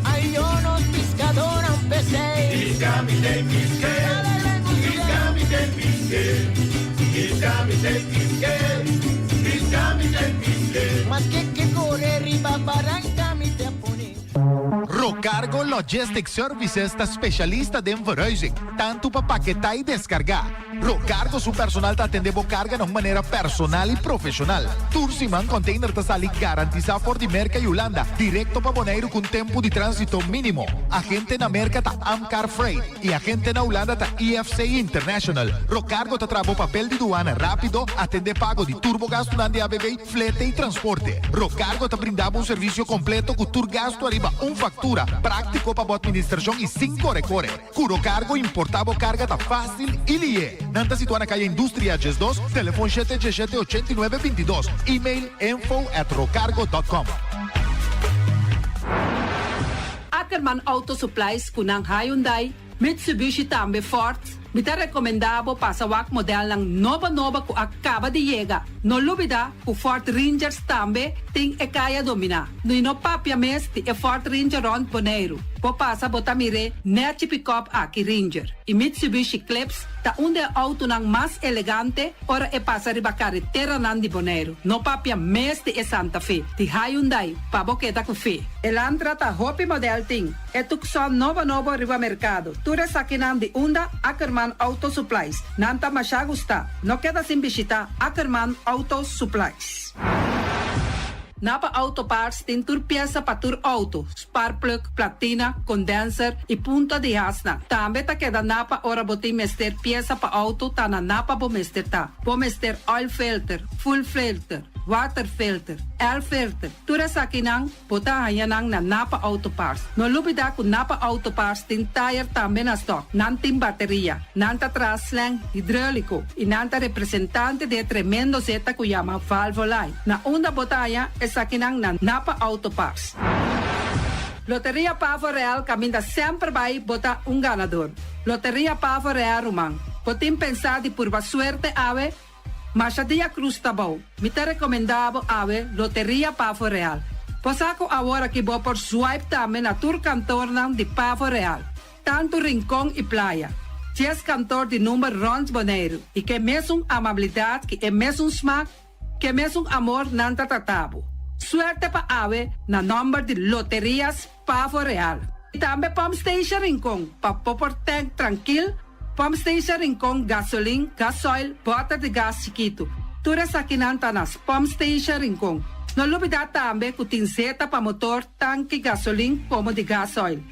Hay unos pescadores, un pesé. Piscamite, pisque. Piscamite, pisque. Piscamite, pisque. Piscamite, pisque. Más que correr riba barranca mi te pone. Rocargo Logistics Services está specialista de verhuizing, tanto para paquetar e descargar. Rocargo su personal te atende carga de maneira personal e profissional. Tursiman Container te sali garantiza por de merca e Holanda, directo para Bonaire com tempo de trânsito mínimo. Agente na merca ta Amcar Freight e agente na Holanda ta EFC International. Rocargo te trabo papel de duana rápido, atende pago de turbogasto na ABB, flete e transporte. Rocargo te brindava serviço completo com turgasto arriba factura, prático para a administração e 5 recore. Curo cargo importava carga tá fácil e lié. Nanta situada na calle Indústria Ges 2, telefone 717-8922, e-mail info@rocargo.com. Ackerman Auto Supplies kunang Hyundai, Mitsubishi tambe Ford. Mita recomendabo pasawak model ng nova ku acaba de llegar. No lubida ku Ford Rangers tambe ting ekaya domina. No ino papia mes ti e Ford Ranger on Bonaire. po pasa botamire net pick-up aki Ranger. I Mitsubishi Eclipse ta unde auto nang mas elegante ora e pasa riba carretera nan di Bonaire. No papia mes de Santa Fe. Ti Hyundai pa boketa ko fe. Elantra ta hopi model ting. E tukson novo riba mercado. Tura sakinan di unda Ackerman Auto Supplies. Nanta masya gusta. No queda sin bisita Ackerman Auto Supplies. Napa Auto Parts tin tur pieza pa tur auto, spark plug, platina, condenser e punta de hasna. Tambe ta queda napa ora boti mester pieza pa auto ta na napa bo mester ta. Bo mester oil filter, full filter, water filter, air filter. Tura sakinang bota hayanang na Napa Auto Parts. No lubida ku Napa Auto Parts tin tire tambe na stock. Nantin bateria, nanta traslang hidráulico e nanta representante de tremendo zeta ku yama valvolai. Na unda botaya sakinang na Napa Auto Parts. Loteria Pavo Real caminda sempre vai botar ganador. Loteria Pavo Real Rumang. Potim pensar de purva suerte ave, mas a dia cruz tá bom. Me te recomendavo ave Loteria Pavo Real. Posaco agora que vou por swipe também na tur cantor de Pavo Real. Tanto Rincón e Playa. 10 cantor de número Rons Bonaire. E que mesmo amabilidade, que é mesmo smack, que mesmo amor nanta tatabo. Suerte pa ave na number de Loterias Pavo Real. E também Pump Station Rincón, pa popor tank tranquil, Pump Station Rincón gasolina, gasoil, bota de gás chiquito. Tura sakinanta nas Pump Station Rincón. No lubida também que tem zeta pa motor, tanque gasolina como de gasoil.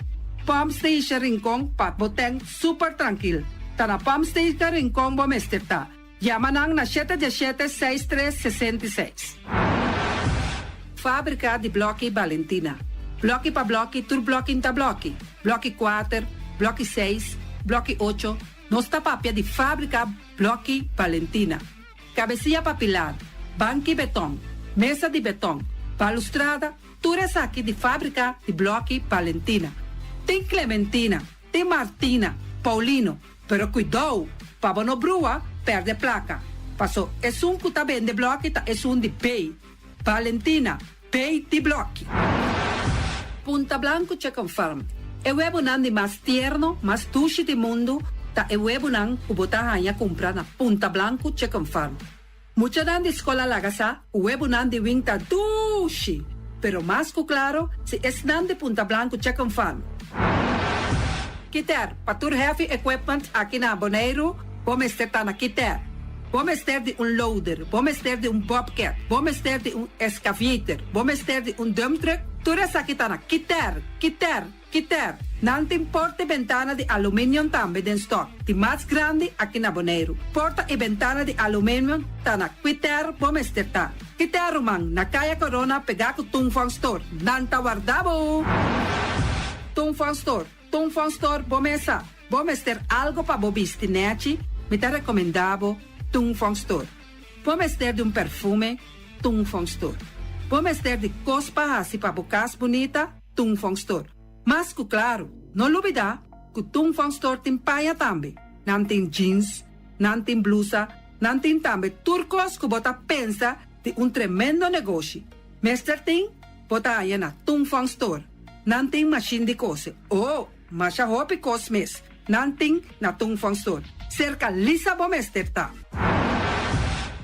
Pump Station Rincón pa boteng super tranquil. Ta na Pump Station Rincón bo mesterta. Yamanang na 717-6366. Fábrica de Bloque Valentina. Bloque pa bloque, tur bloque inta bloque. Bloque 4, bloque 6, bloque 8. Nossa papia de fábrica Bloque Valentina. Cabecilla papilar, banque betão, mesa de betão, balustrada, tudo isso aqui de fábrica de Bloque Valentina. Tem Clementina, tem Martina, Paulino, pero cuidado, para não brua, perde placa. Passou, é que tá bem de bloque, é de pay. Valentina, pay de bloque. Punta Blanco Chicken Farm. É o webo de mais tierno, mais tushi do mundo, ta é o webo que botar a comprar na Punta Blanco Chicken Farm. Mucha nan de escola lagasa, o webo de wing ta tushi. Pero mais que claro, se es nan de Punta Blanco Chicken Farm. Kiter, patur heavy equipment aqui na Bonaire, vamos ter na Kiter. Vamos ter de loader, vamos ter de bobcat, vamos ter de excavator, vamos ter de dump truck. Tudo isso aqui tá na Kiter. Não tem porta e ventana de alumínio também em stock. De mais grande aqui na Bonaire. Porta e ventana de alumínio tá na Kiter, vamos ter tá. Kiter Rumang, na Kaya Corona, pegar com Tungfang Store. Nanta guardabo. Tungfang Store, vamos ter algo para bobiste, nete. Me te recomendavo Tungfang Store. Vamos ter de perfume, Tungfang Store. Vamos ter de cospa assim para bocas bonita, Tungfang Store. Mas que claro, não duvida que Tungfang Store tem paia também. Não tem jeans, não tem blusa, não tem também turcos que bota pensa de tremendo negócio. Mester tem, bota aí na Tungfang Store. Não tem machine de cose. Mas a roupa cosmes. Não tem na Tungfang Store. Cerca lisa bom mester tá.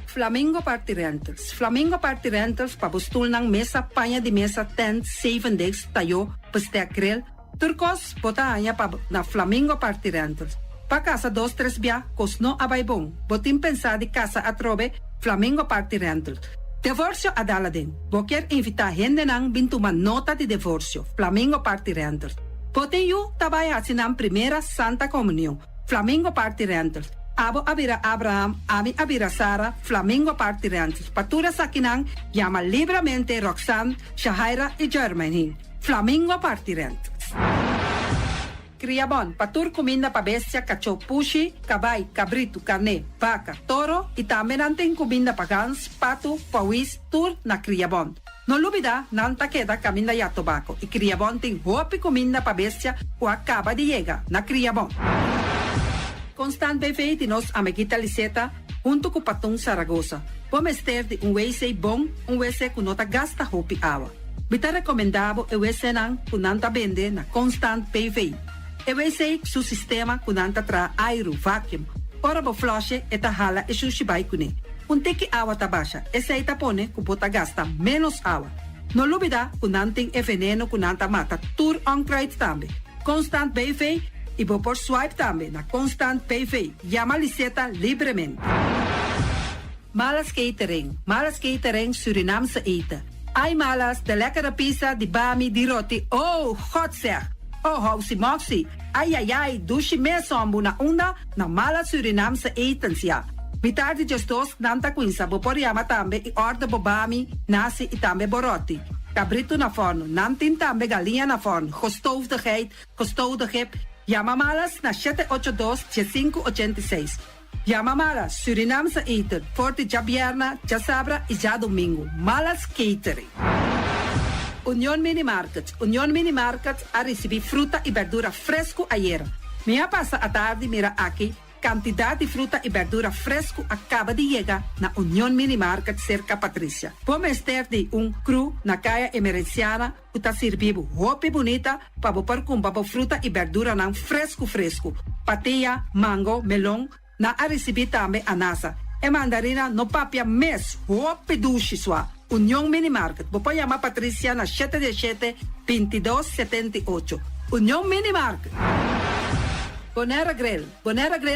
Flamingo Party Rentals. Flamingo Party Rentals pa bustul ng mesa, panha de mesa, tent, 7 days, tayo, paste grill. Turcos, bota anya pa na Flamingo Party Rentals. Pa casa 2-3 biya, kos no abay bong. Botim pensa di casa atrobe, Flamingo Party Rentals. Divorcio adala din. Boker invita hende nang bintuman nota di divorcio, Flamingo Party Rentals. Boteyu tabay hasinang primera Santa Comunión, Flamingo Party Rentals. Abo abira Abraham, ami abira Sara, Flamingo Party Rentals. Patura sa kinang, llama libremente Roxanne, Shahaira y Germany. Flamingo Party Rentals. Criabon, patur comida pa bestia, cacho, pushi, cabay, cabrito, carne, vaca, toro, y también anten comida pa gans, pato, pawis, tur na Criabon. No lubida, nanta queda caminda ya tobacco, y Criabon ting hopi comida pa bestia, o acaba de llegar na Criabon. Constant BV de nos amiguita Liseta, junto com Patung Zaragoza. Vamos ter de WC bom, WC que nota gasta hopi awa. Bita recomendabo e wesenang kunanta bende na Constant PV. E wesei su sistema kunanta tra aero vacuum. Ora bo flushe eta hala e sushibay kune. Unteki awa tabasha, esa itapone kupota gasta menos awa. No lubida kunanting e veneno kunanta mata tur onkruid tambe. Constant PV, ibo por swipe tambe na Constant PV. Llama Liseta livremente. Malas catering Surinaamse eten. Ai malas, de lekkere pizza, die bami, die roti. Oh, god zeg. Oh, housie moxie. Ai, dushi me sombu na unda, na mala Surinaamse etens ja. Bitardi gestos nanta quinsa, bo poriama tambe i orde bo bami, nasi i tambe boroti. Cabrito na forno, nantin tambe galinha na forno. Gestoofdigheid, Llama malas na 782-586. Llama malas, Surinaamse eten, forte ja bierna, ja sabra e ja domingo. Malas catering. Unión Mini Market a receber fruta e verdura fresco ayer. Minha passa a tarde mira aqui, quantidade de fruta e verdura fresco acaba de chegar na Unión Mini Market cerca Patrícia. Vamos ter de cru na caia emergenciana, que está servindo roupa bonita para você comprar fruta e verdura não fresco. Patia, mango, melão, na a receber também anasa. E mandarina no papia mes, roupa duche sua. Unión Mini Market. Você chama Patrícia na 717-2278. Unión Mini Market. Bonera Grill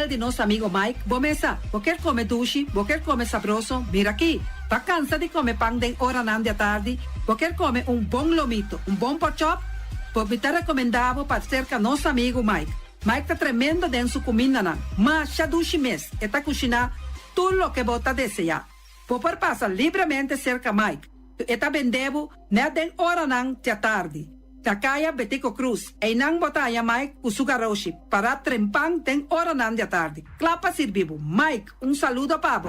de nosso amigo Mike. Bomesa, você quer comer duche? Você quer comer sabroso? Mira aqui. Tá cansado de comer pão de hora não de tarde? Você quer comer bom lomito, bom pork chop? Você está recomendado para cerca nosso amigo Mike. Mike tá tremendo dentro sua comida não. Mas já duche mês. E tá cozinhando tudo o que você deseja. Você passa livremente cerca Mike. E tá vendendo nem de hora não de tarde. Takaya Betico Cruz, e nang botaya Mike Usugaroshi, para trempang ten hora nan de tarde. Clapa sirvivo. Mike, saludo pavo.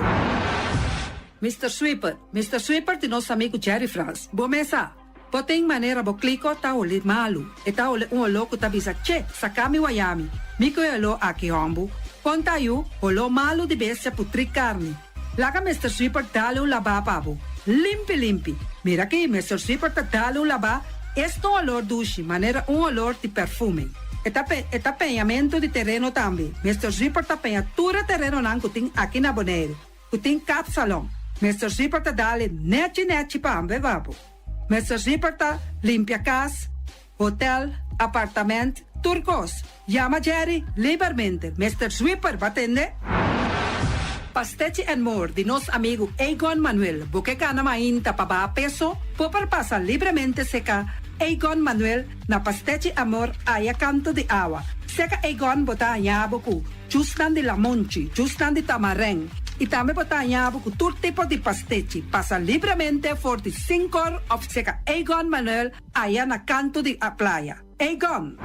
Mr. Sweeper de nosso amigo Jerry France. Bomesa, poteng maneira bo clico ta ole malu. E ta ole louco ta bisa, che, sakami wayami. Miko elo aki hombu. Conta yu, olo malu de bestia putri carne. Laga Mr. Sweeper dale laba pavo. Limpi. Mira aqui, Mr. Sweeper ta dale laba. Este olor duche, maneira olor de perfume. Tapeamento de terreno também. Mr. Zipper tapeia tudo terreno não que tem aqui na Bonaire. Que tem 4 salão. Mr. Zipper tá dale net para ambevapo. Mr. Zipper tá limpia casa, hotel, apartamento, turcos. Llama Jerry livremente. Mr. Zipper, vai atender? Pastete and More de nosso amigo Egon Manuel. Porque gana mainta para peso, popar passa livremente seca Egon Manuel na Pastete Amor aya canto de água. Seca Egon bota anhabuco, justan de lamonchi, justan de tamareng. E também bota anhabuco todo tipo de pastete. Passa livremente for de 5 horas of seca Egon Manuel aya na canto de a playa. Egon.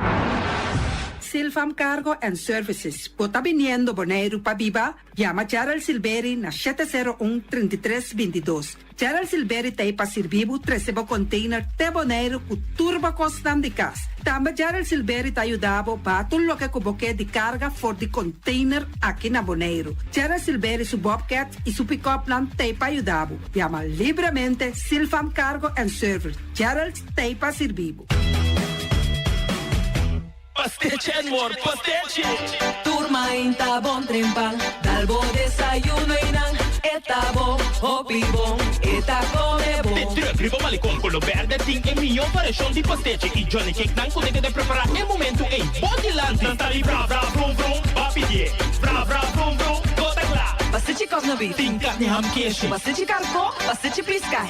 Silfam Cargo and Services. Bota viniendo Bonaire pa Viva, llama Gerald Silveri na 701-3322. Gerald Silveri te pa servivo 13 container te Bonaire ku turba costam de cas. Também Gerald Silveri te ayudavo pa tudo lo que cuboque de carga for de container aqui na Bonaire. Gerald Silveri su Bobcat e su pick-up plan te pa ayudavo. Llama livremente Silfam Cargo and Services. Gerald te pa servivo. Pastete and More, pastete. Turma inta bon trempal, dalbo desayuno inang, eta bo, hopi bon, eta come bon. Riba malicom com o verde tem em milhão variação de pastete e Johnny Cake não consegue de preparar em momento em Bodyland. Nanta ali bra vrum vrum, papi bra vrum vrum, gota lá. Pastete cosna beef, tem carne ham queijo. Pastete carco, pastete pisca,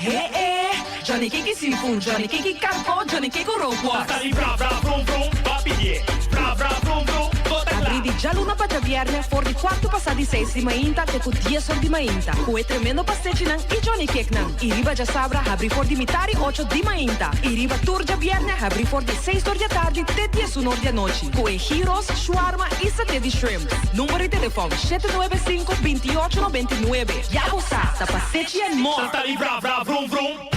Johnny Cake seafood, Johnny Cake carco, Johnny Cake roquas. Nanta ali bra vrum vrum, papi bra vrum vrum, gota lá. Aprende già luna para viernes, for di 4 passati 6 di mainta, te cu 10 ori di mainta. Cu e tremendo pastete nan, e Johnny Cake nan. I riba già sabra, abri for di mitari 8 di mainta. I riba turgia viernes, abri for di 6 ori di tardi, te 10 ori di noci. Cu e gyros, shawarma e satè di shrimp. Numero di telefono 795-2899. Yahoo sa, Pastete and More. Nanta ali bra vrum vrum.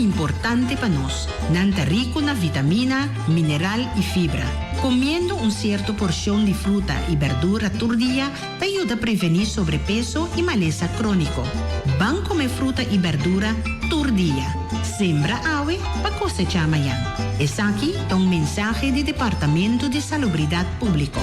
importante para nós. Nanta rico na vitamina, mineral e fibra. Comiendo una cierta porción de fruta y verdura por día te ayuda a prevenir sobrepeso y maleza crónico. Van comer fruta y verdura por día. Sembra ave para cosechar mañana. Es aquí un mensaje del Departamento de Salubridad Público.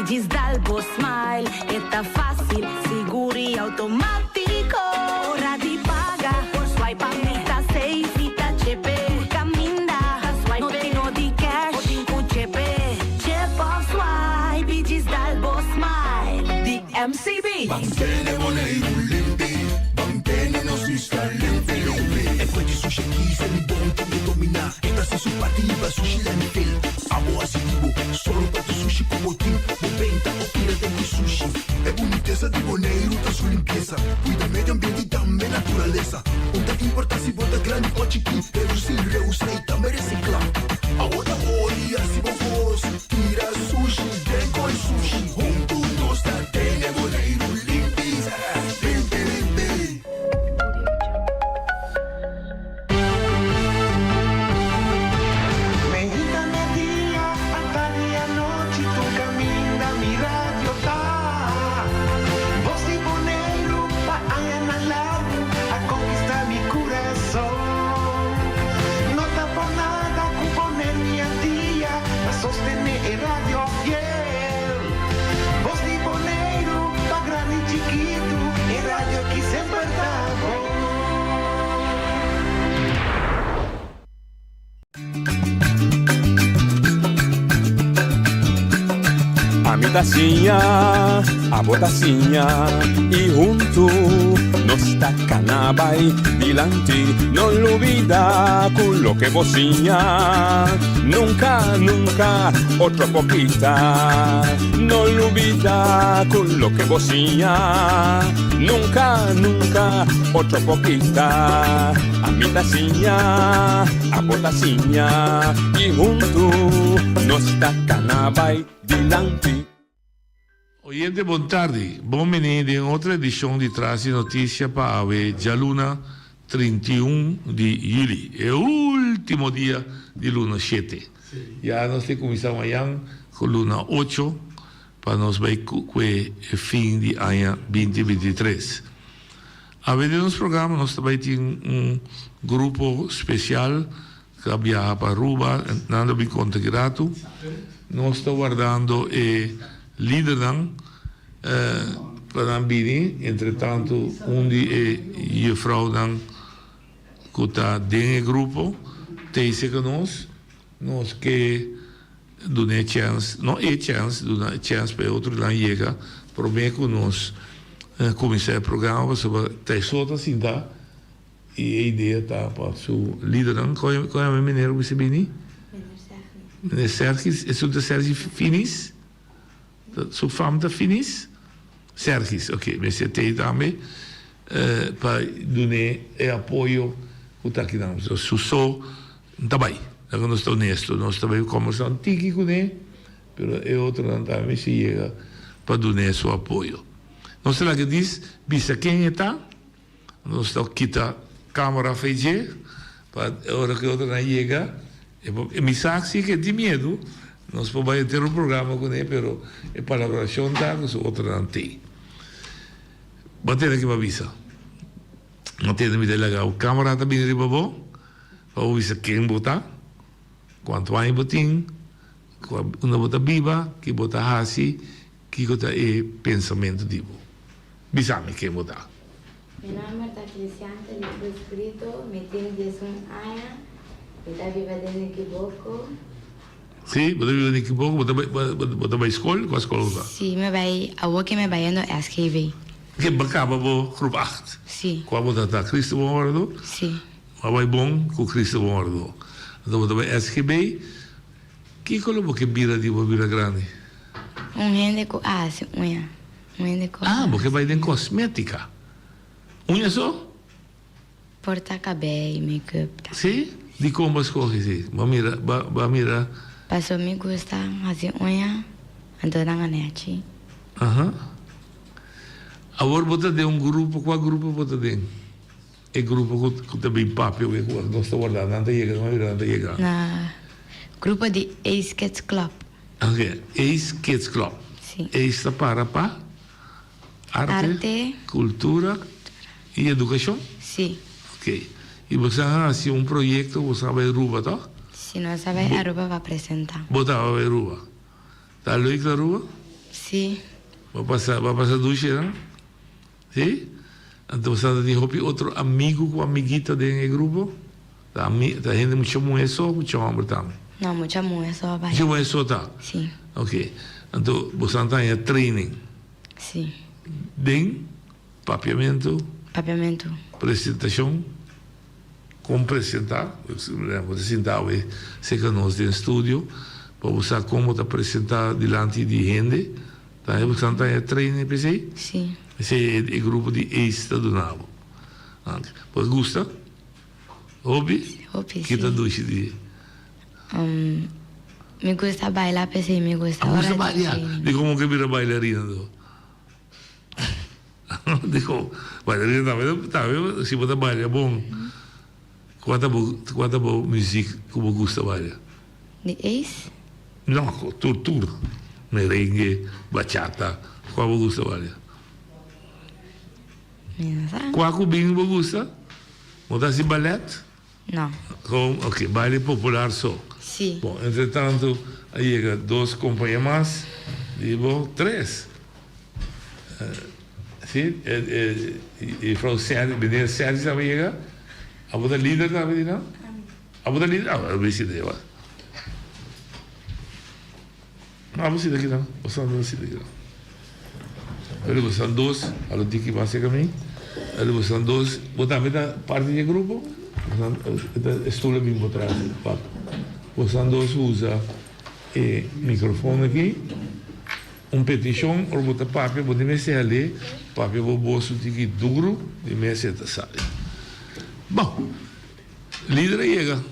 Diz Dalbo Smile, está fácil, seguro e automático. Hora de pagar, por swipe está safe, está chepe. Por caminda, no tenho de cash, o chepe. Chip of swipe, diz Dalbo Smile. The MCB. Mantene Bonaire limpi, mantene nos vista limpi. E poi di sushi chi se li bonti di dominar. Esta se su partiva sushi landfill. Amo asitivo, solo per tu sushi como team. Moventa o tira dentro sushi. É boniteza de Bonaire, tá sua limpeza. Cuida meio ambiente e também natureza. Onde que importa se bota grande ou chiquinho. Reduzir, reusar e também reciclar. A outra olha se vos tira sushi, deco e sushi. Junto nós tá tene Bonaire limpi, limpi, limpi. A botacinha e junto nos tacanabay dilante, no olvida con lo que vocinha. Nunca, nunca, otra poquita, no olvida con lo que vocinha. Nunca, nunca, otra poquita. A mi tacinha, a botacinha e junto nos tacanabay dilante. Oyente, buon tardi. Buon venire in altra edizione di Trasi Notizia para ave già luna 31 di julio. È l'ultimo dia di luna 7. Sì. Ya nos cominciamo ayer con luna 8 para nos ver que fin di anno 2023. A vedere il nostro programma, noi stiamo un gruppo speciale che viaja para Aruba, andando ben contagiato. Noi stiamo guardando Liederdan per bini, entretanto undi e juffrouw dan kuta dinge gruppo tese che nos che dune chance no e chance duna chance per altri lan llega per me con nos cominciare il programma sobre tesota sinta e idea ta pa su Liederdan come meneer wie se bini meneer Sergi is het de Sergi Finis su famta Finis Sergis, ok, mi siete dame per dare apoio che diciamo su dabai, non sto onesto, non sto come sono antichi con però è altro andare si llega per dare suo apoio. Non se la che dice, bisa che età, non sto kita camera fece, per ora che altro non llega, e mi sa che di miedo, non si può mai intero un programma con però è per la collaborazione da su altro non te. Battere che va visa. Non te mi delega un camarada bene ribabo, o visa che in bota, quanto hai botin, una bota viva, che bota hasi, che bota è pensamento di voi. Bisami che bota. Mi nome è Cristiante, libro scritto, mi tiene di un aia, mi da viva dentro che bocco. Sì, potevi venire che poco, potevi scuola, qua scuola? Sì, mi vai, a voi che mi vai andando a SKV. Che baccava groep 8? Sì. Qua vota Cristo Buonardo? Sì. Ma vai buon con Cristo Buonardo. Dopo vai SGB, chi quello che bira di bira grande? Un gente con sì, unha. Un gente con Ah, perché vai in cosmetica. Unha so? Porta cabelo, make-up. Sim? De como escolhe, sim. Mira. Passo me gusta fazer unha, ando na net. Aham. Agora bota de grupo, qual grupo bota de? É grupo que também papel, que não está guardando, não chega. Na grupo de Ace Kids Club. Ok, Ace Kids Club. Sim. Ace para arte, cultura e educação? Sim. Ok. E você faz projeto, você vai Aruba, tá? Se não sabe, a Aruba vai apresentar. Bota a Aruba. Tá legal a Aruba? Sim. Vai passar duche, não? Sim? Então você tem outro amigo com amiguita dentro do grupo? Tá gente muito mulher só, muito homem também? Não, muita mulher só vai. Muita mulher só tá? Sim. Ok. Então você tem training? Sim. Den papiamento? Papiamento. Apresentação? Como apresentar? Você sentar se que nós temos estúdio, para você como apresentar diante de gente. Tá? Você tem training para isso? Sim. Esse é o grupo de ex-estadunavo. Você gosta? Hobby? Hobby, que tá doce de? Me gusta bailar, pensei, me gusta. Gusta bailar? De como que vira bailarina? Digo, bailarina também, se você baila bom. Quanta boa música como gosta bailar? De ex? Não, tudo. Merengue, bachata, qual você gosta bailar? Qual que bem você gosta? Você ballet? Não. Ok, baile popular só. Sim. Bom, entretanto, aí chega 2 companhias mais, digo 3. Sim, e Frau Sérgio, menina Sérgio também chega. A boa líder também, não? A boa líder, eu vejo ideia. Não, você daqui não. Você não daqui não. Ele você são 2, ela diz que vai ser caminho. Ele você são 2, botar parte do grupo. Estou bem botar papo. Você são 2 usa microfone aqui, petição, ou botar papel, botar mexer ali, papel vou bolso de duro, de mexer da sala. Bom, líder chega.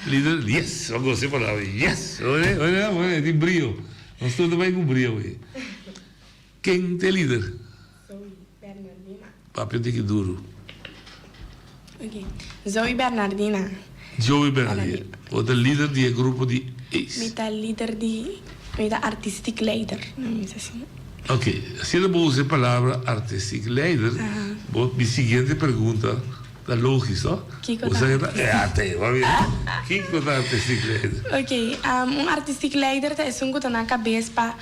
Líder, yes, eu gostei de falar, yes, olha, de brilho. Nós estamos bem com brilho aí. Quem é líder? Zoe Bernardina. Papel de duro. Ok. Zoe Bernardina. Zoe Bernardina. Outra líder do grupo de ACE. Mita líder de... Mita artistic leider. Não é assim. Ok. Se eu vou usar a palavra artistic leider, vou a seguinte pergunta, da lógica, Kiko você até, vai ver. Kiko da artistic leider. Ok. Artistic leider é um que na cabeça para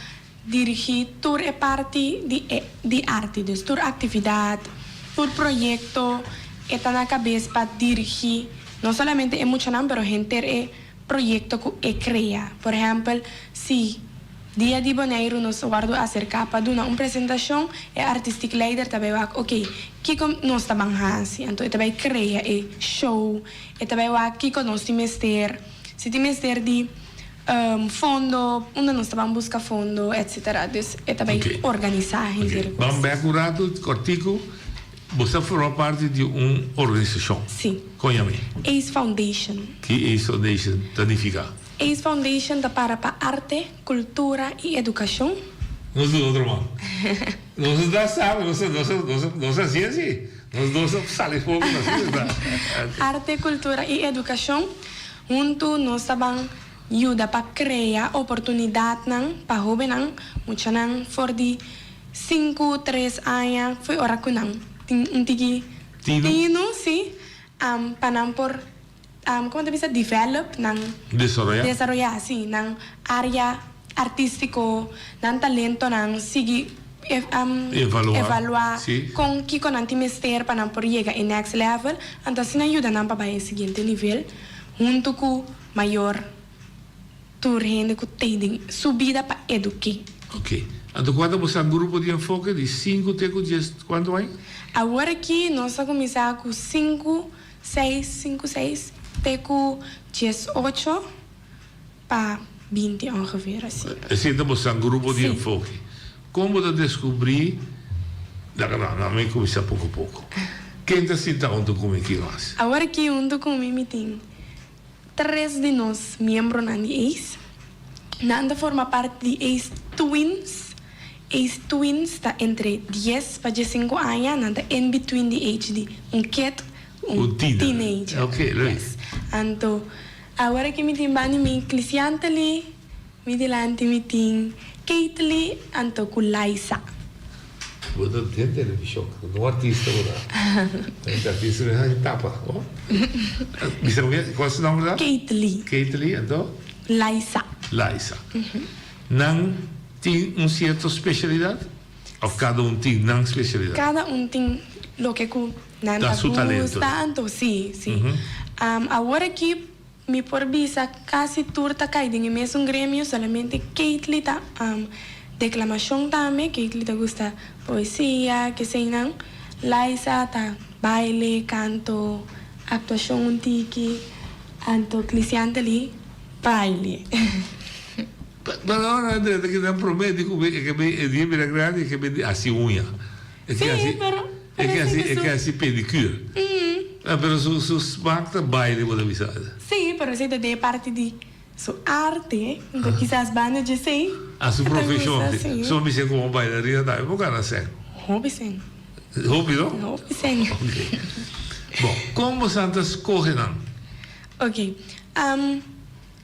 dirigir toda a parte de arte, dus toda atividade, todo projeto, está na cabeça para dirigir, não somente emocional, mas gente é projeto que cria. Por exemplo, se dia de janeiro nós guardo acerca para uma apresentação, é artistic leader também vai, ok, que nós estamos fazendo, então também cria é show, e também vai que nós temos ter, se temos ter de fundo, onde nós estamos buscando fundo, etc. Dus é também organizar. Vamos bem curado, cortico. Você formou parte de uma organização? Sim. Conhame. ACE Foundation. Que ACE Foundation significa? ACE Foundation está para arte, cultura e educação. Nós do outro mano. Nós já sabemos, nós assim assim. Nós dois saímos pouco na cidade. Arte, cultura e educação. Junto nós estamos ajuda para criar oportunidade para jovens, muitos for de 5, 3 anos, foi hora que não. Tino, sim. Para por, como se diz, develop, desarrollar, sim, na área artístico, na talento, na seguir, evaluar, com que com anti-mister para por chegar em next level, então assim ajuda para o seguinte nível, junto com maior turno que tem subida para educar. Ok. Então, quando você tem um grupo de enfoque de 5 até 10, quanto é? Agora aqui, nós vamos começar com 5, 6, até com 18 para 20 ongeveer. Assim. Então, você tem um grupo de enfoque. Como você descobrir? Não, começar pouco a pouco. Quem está sentado com aqui mais? Agora que junto comigo tem 3 de nós membros na ACE. Nanda forma parte de ACE Twins. ACE Twins está entre 10 para 15 anos, nanda in between the age de kid, teenager. Ok, leuk. Yes. Então, agora que me tem bani me cliente ali, me delante me tem Kate ali, então com Laisa. Vou dar dentro da televisão, no artista agora. O artista é tapa, ó. Qual é o nome dela? Kate Lee. Kate Lee, então? Laisa. Laisa. Não tem certa especialidade? Ou cada tem não especialidade? Cada tem o que nanda Dá seu talento. gusta, então sim. Agora que me por visa quase turta caída em mesmo grêmio, solamente Kate Lee tá declamação também, Kate Lee tá gusta poesia, que sei não. Laisa tá baile, canto, atuação tiki, anto cliente ali baile. Ma no, Andrea, che non prometti che mi grande che mi assi unha. E che assi pedicure. Però su smaak baile vuol avisare. Sì, però sei da parte di su arte, então quizás banda de sei. A sua professione. Só mi sei come bailarina, dai, un po' cara sei. Hobby sim. Hobby, no? Hobby sim. Ok. Bom, como Santa escorre não? Ok.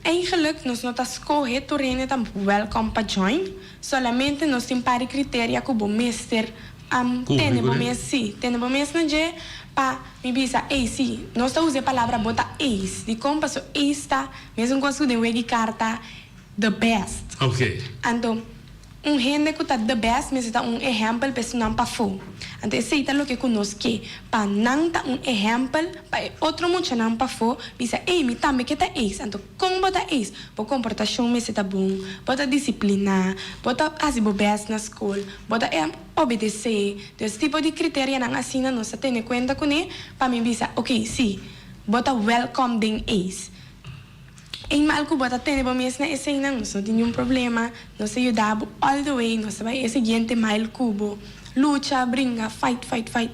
Eigenlijk, nós não tá escorre, tu reine tam welcome para join. Solamente nós tem pari critério que o mestre tem bom mês, sim, tem bom mês na je pa me bisa, sim, nós tá usando a palavra bota ace, de como passou ace tá, mesmo quando de wegi carta the best. Ok. Então, gente que tá the best, mas tá exemplo para não pa fo. Então, esse é o que conosco que pa não tá exemplo para outro mundo não pa fo, bisa, me também que tá ace. Então, como bota ace? Por comportação me se tá bom, bota disciplina, bota assim bo best na escola, bota obedecer. Então, esse tipo de critério não assim nós tem em conta com ele, para mim bisa, ok, sim, bota welcome den ace. Em mal que bota tem bom mês na esse não tem nenhum problema, nós ajudamos all the way, nós vai esse gente mal cubo, luta, brinca, fight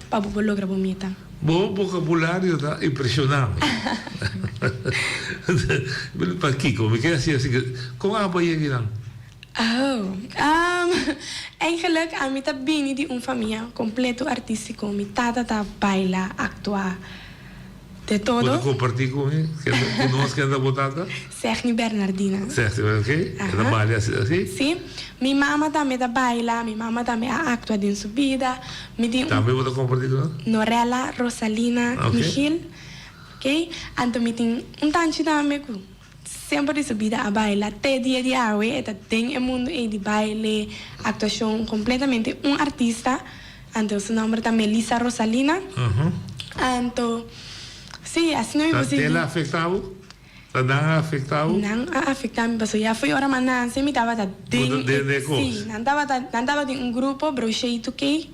para bo lograr bom meta. Bom vocabulário tá impressionante. Para Kiko, me queda assim que como a boia aqui não? Eigenlijk a mim tá bem de família completo artístico, mi tata baila, actua. De todo. Pode compartilhar comigo? Conosco que anda botada? Serni Bernardina. Certo, ok? Ela baila assim? Sim. Minha mama também baila, minha mama também actua em sua vida. Também pode compartilhar? Norella, Rosalina, Michel. Ok? Então, me tem tanto também que sempre sua vida a baila. Até dia de hoje, tem o mundo de baile, atuação completamente artista. Então, seu nome é Melissa Rosalina. Então, sim, assim não é possível. Ela afetava? Não afetava? Não afetava, mas já foi hora manhã, se me estava dentro. Sim, não estava em grupo, brocheito que,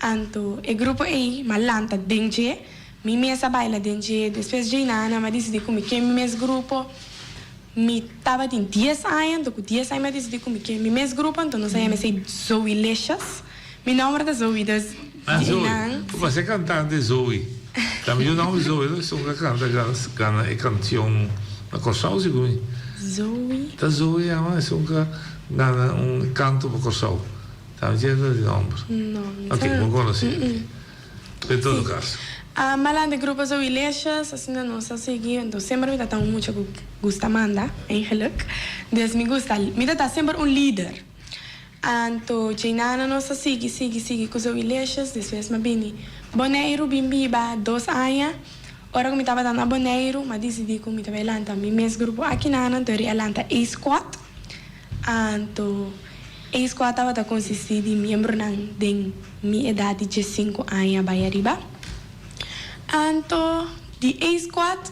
então, o grupo é malanta dentro, me mesa baila dentro, depois de nada, mas decidi como que me mes grupo, me estava em 10 anos, então com 10 anos, mas decidi como que me mes grupo, então nós aí me sei Zoe Leixas, meu nome é Zoe, Zoe, você é cantante Zoe. Também o nome Zoe, eu sou canta a canção na Corsal, segundo. Zoe? Da Zoe, é sou canto para Corsal. Também é o nome. Não. Ok, vou conhecer. Em todo caso. Mas de grupo Zoe Leixas, assim, não sei seguir, então sempre me dá muito que gusta manda, eigenlijk. Dus me dá sempre líder. Então, Jainana não sigue com Zoe Leixas, depois me vim Boneiro, bimbiba, 2 anos. Ora que me estava dando a Boneiro, mas decidi que me estava lanta meu mesmo grupo aqui na Ana, então eu lanta A-Squad. Então, A-Squad estava consistir de membro de minha idade de 5 anos para arriba. Então, de A-Squad,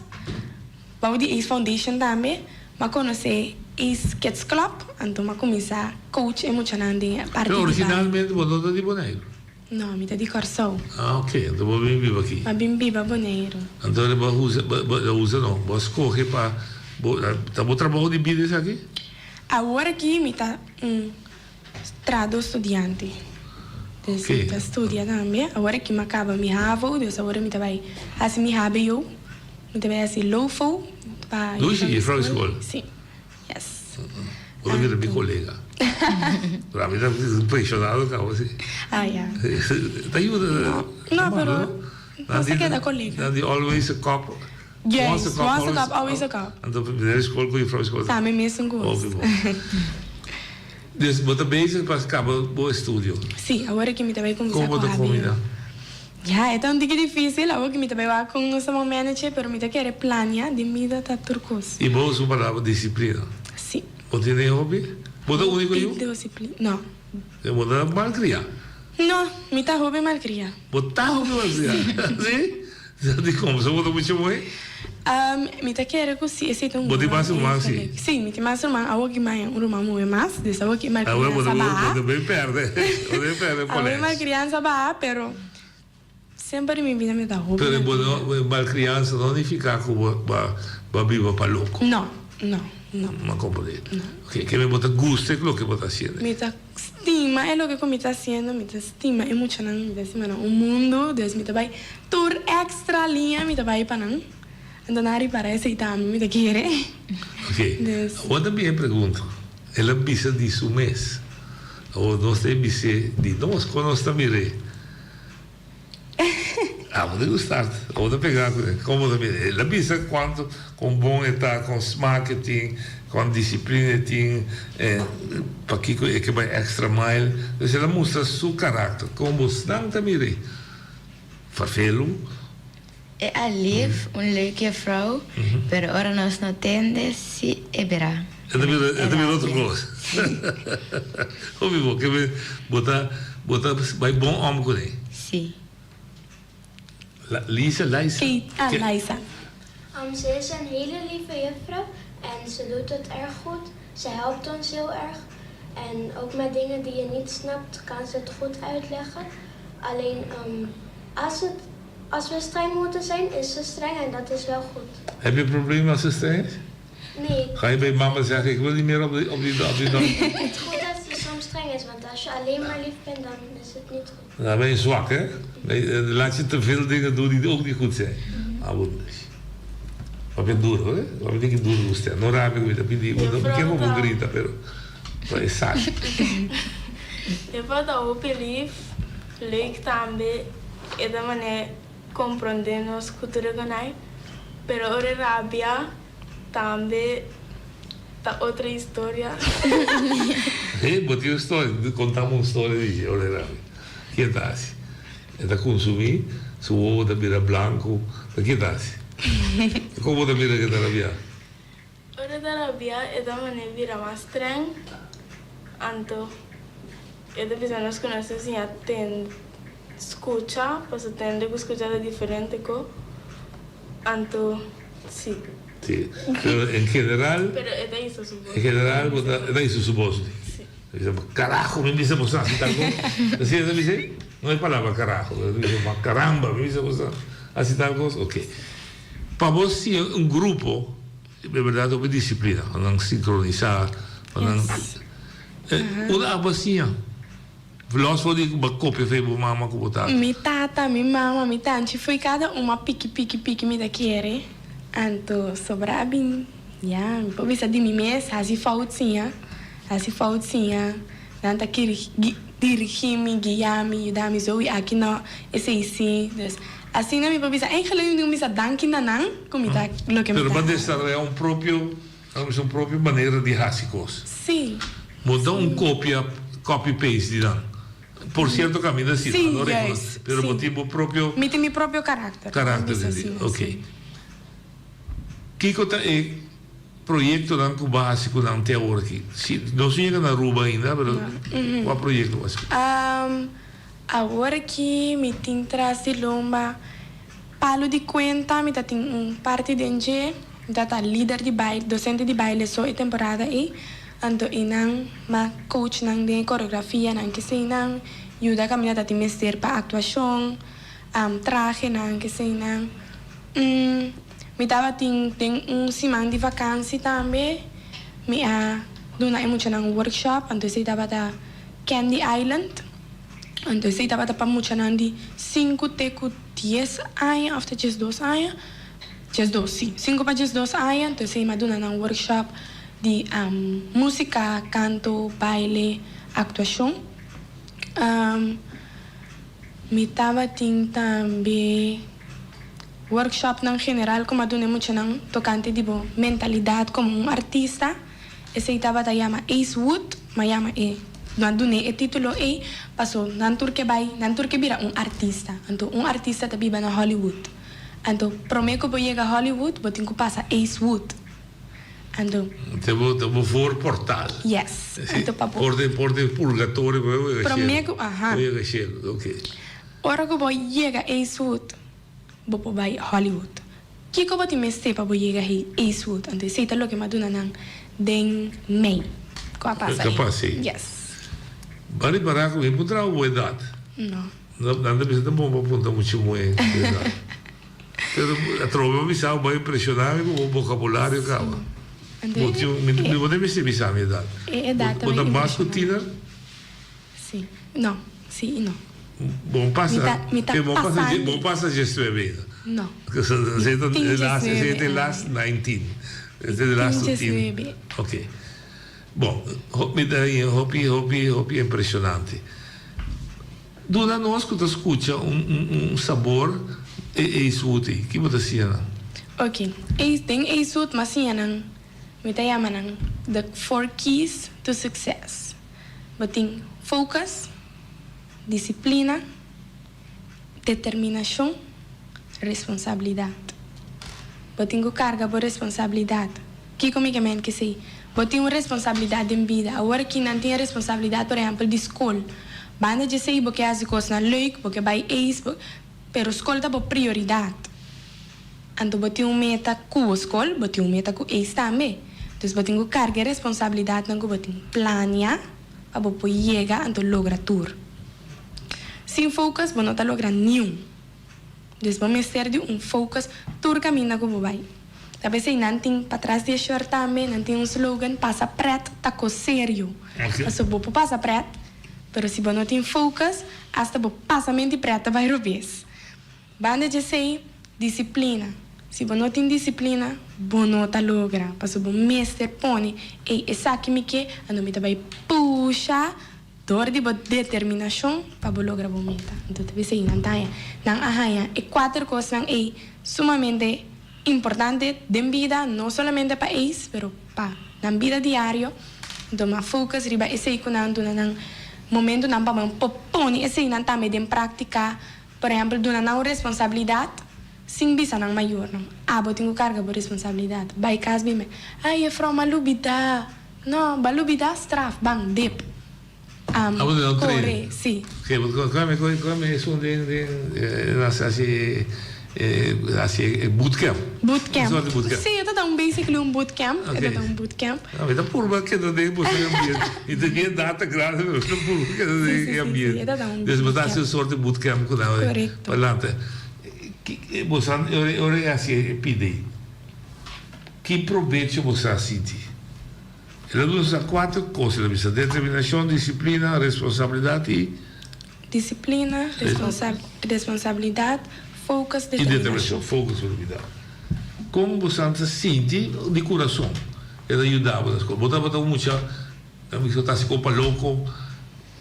para de Ace Foundation também, mas conheci Ace Kids Club, então eu comecei a coach emocionante a partir de originalmente, você não é de Boneiro? Não, me dá de Corsol. Ok, então vou bem vivo aqui. Mas bem vivo, Boneiro. Então ele usa não, você corre para... Está bom trabalho de vida isso aqui? Agora aqui me está trado estudante. Dus Oké. ik studeer também. Agora que me acaba mi HAVO, dus agora me vai assim mi HBO. Me vai assim LOFO. Doe je je vrouwschool? Sim. Yes. Vou ver minha colega. Para mim, está impressionado com você. Ah, ja. Tá ajuda. No, pero você queda colega. Dan die always a cop. Yes, once once a cop, always a cop. En op de school kon je vrouwschool. Samen mesmo gosto. Dus wat er bezig para acabar o estúdio. Sim, agora que me vai conversar Como com da a comida? Ja, é tão difícil. Agora que me vai com o meu manager, pero me quer planear de mida tá turcos. E vos uma palavra disciplina. Sim. Você tem hobby? Você é o único eu? Disciplina. Não. Você é malcriar. Não, me tá hobby malcria. Você tá hobby malcriar? Sim? De como? Você botou muito bem? Me tá querendo que se esse um. Você passa uma sim? Sim, me tem mais uma. Agora que mais uma muito mais. Dessa agora que malcria. Agora você bem perde. Você perde por agora malcria sabá, pero sempre me vem me dá hobby. Pero bueno, malcriança não significa que vai viver para louco. Não, não. No. Uma componente. Okay, que me bota gusto é o que você está fazendo. Me está estima é o que me está fazendo, me está estima é muito não, me está estima não. O mundo, Deus me está vai tour extra linha, me está vai para não. Então nari parece e tá me está querer. Ok. Agora também pergunto, ela bisa disso mês, ou nós temos bisa de nós quando nós estamos mirando. Vou gostar, vou pegar como também. Ela bisa quanto com bom está, com marketing, com disciplina tem, para que vai extra mile. Então ela mostra seu caráter, como você não está mirando. Vervelung. É a Liv, uma leuke vrouw, pero ora nós não temos se verá. É também outra coisa. Ouviu, que botar vai bom homem com ele. Sim. Lisa. Lisa. Ze is een hele lieve juffrouw en ze doet het erg goed. Ze helpt ons heel erg. En ook met dingen die je niet snapt, kan ze het goed uitleggen. Alleen als we streng moeten zijn, is ze streng en dat is wel goed. Heb je een probleem als ze streng is? Nee. Ga je bij mama zeggen, ik wil niet meer op die dag? Het is goed dat ze soms streng is, want als je alleen maar lief bent, dan is het niet goed. Dan ben je zwak, hè? Laat je te veel dingen doen die ook niet goed zijn. Wat je duro, hè? Wat je duro usted. No rabe, que vou gritar, pero é sabe. Depois da UPLIF, leuk também é da maneira compreender nossa cultura ganhar, pero ora rabia também tá outra história. Botou uma história, contamos uma história de ora rabia. Que tá assim? É da consumir, seu ovo da vira branco, que tá assim? Como da vira que tá rabia? Ora da rabia é da maneira vira mais streng, anto é da visão nós conhecemos assim atende escucha, pues atende que escuchar diferente co, anto sí. Sí, pero en general. Pero é da isso suposto. En general, é da isso suposto. Carajo, me dice mostrar así tal cosa. Así me dice, no hay palabra carajo. Dice, caramba, me dice mostrar así tal cosa. Ok. Para vos, si un grupo, de verdad, hay disciplina, van sincronizar, van una abacia. Los voor die kopje van mama que botar. Mi tata, mi mama, mi tante, foi cada uma pique me da querer. Anto sobra bem, já, me pode pensar de mim mesmo, assim faltinha. Nanta que dirigir-me, guiar-me, ajudar-me, zo aqui não, esse sim. Assim não me pode pensar, eigenlijk não me dá danke não, como está, lo que me dá. Pero para estar é próprio maneira de fazer coisas. Sim. Mudar copy paste de dan. Por cierto, camina assim, sim, não yes, pero motivo próprio. Me tem meu próprio caráter. Assim, ok. Kiko tá projeto dan ku básico dan até agora aqui. Não chega na Aruba ainda, mas qual projeto básico? Agora que me tem trazido lomba palo de conta, me tem parte de NG, me tá líder de baile, docente de baile só temporada aí. Anto inang ma coach nang de coreografia nang que sei nang ajuda caminhar a mestre para atuação, traje nang que sei nang. Me tava tem semana de vacância também. Me dona muito nang workshop, anto sei tava da Candy Island. Entonces estaba para mucho de 5 teco 10 años, hasta 2 años. 2, sí. 5 para 2 años, entonces me dona un workshop de música, canto, baile, actuación. Me estaba también workshop en general, como dona mucho tocante de mentalidad como un artista. Ese estaba te llama Ace Wood, me llama no dune el título pasó nan turque bira un artista. Entonces un artista te vive en Hollywood. Entonces prometo que llega a Hollywood, but tengo pasa Ace Wood. Entonces te vou for portal. Yes. Entonces papo. Por de purgatorio, Prometo, ajá. Okay. Ora que voy llega Ace Wood, voy vai Hollywood. Kiko bati me sepa voy llega Ace Wood. Entonces sei lo que maduna nan den May. Capaz. Yes. Bari baraco me potrà o idade. No. Não deve ser bom para apontar muito muito. Eu trovo me sa bem impressionante com o vocabulário cava. Me deve ser bisa minha idade. Idade também. O da masculina? Sim. Não. Sim e não. Bom passa. Bom passa gestão bem. Não. Você tem last 19. Você tem last 18. Ok. Bom, hobby impressionante. Dona nós que escuta sabor e suti, que você sia? Ok, tem sut mas sia nang me ta yama nang the 4 keys to success. Boting focus, disciplina, determinação, responsabilidade. Boting carga por responsabilidade. Que comigo men que sei eu tenho responsabilidade em vida. Agora que não tenho responsabilidade, por exemplo, de escola. Banda de sei porque as coisas não leuk, porque vai eis, pero escola tá por prioridade. Então eu tenho meta com a escola, eu tenho meta com eis também. Então eu tenho carga de responsabilidade, não eu tenho planear, para eu chegar, então logra tudo. Sem focus, eu não tá logra nenhum. Então eu ser de focus, tudo caminho que eu vai. Talvez aí não tem para trás de short também, não tem slogan, passa preto, tá com sério. Mas eu vou passar preto, mas se eu não tem focus, hasta vou passar mente preta vai rubês. Banda de sei, disciplina. Se eu não tem disciplina, eu não tá logra. Mas eu vou mestre põe, essa aqui me que, a não me vai puxar, dor de determinação, para eu lograr a meta. Então talvez aí não tá, não arranha. E 4 coisas não sumamente importante de vida, no solamente para isso, pero para la vida diaria. Então, focus riba esse aí quando nang momento nang para poponi esse aí nang também de prática, por exemplo, dona nang responsabilidade, sim bisa nang maior nang abo tenho carga por responsabilidade. Vai cas bime, ai é from malubida, no, balubida straf bang dip. Corre, sì. Che come sono assim bootcamp. Bootcamp. Sim, eu tô basically bootcamp. Eu tô bootcamp. Não, mas por uma que não tem você ambiente. E tem data grande, não por que não tem ambiente. Então você tá se sorte bootcamp com ela. Correto. Falante. Que você ora assim pede. Que proveito você sente? Ela usa 4 coisas, determinação, disciplina, responsabilidade e disciplina, responsabilidade, focus, determinação. Focus, determinação. Como você se sente de coração? Ela ajudava na escola. Botava muito, eu estava se compa louco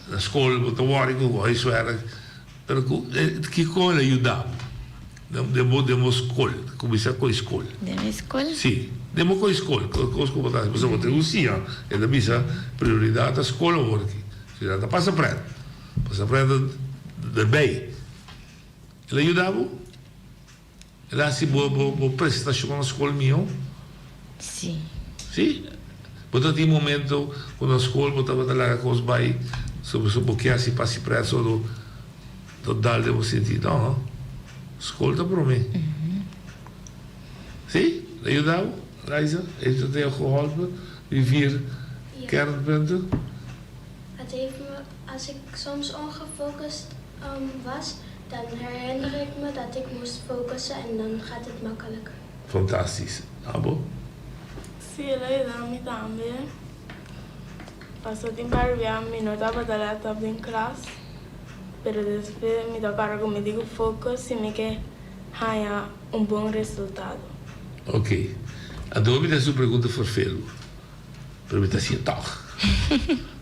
na escola, botava worrico, isso era. Mas que coisa ajudava? Demos escola, começar com a escola. Demos escola? Sim, demos com a escola. Coisa como você botar Lucia, ela misa prioridade a escola agora aqui. Se ela passa para de bem. Ela ajudava? Ela se boa prestação na escola minha? Sim. Sim? Botar tem momento quando a escola botava lá com os bai sobre o que assim passe para só do dar de você sentido, não? Escolta para mim. Sim? Ajudava? Raisa? Heeft het heel geholpen? Vier kernpunten? Het heeft me, als ik soms ongefocust was, dan herinner ik me dat ik moest focussen en dan gaat het makkelijker. Fantastisch. Abo? Sí, ela ajudava-me também. Passou tempo para ver a minha nota para dar top em classe. pero después me toca como digo focus y me que haya un buen resultado. Ok. A dúvida é sua pergunta for feio. Pergunta assim, toch.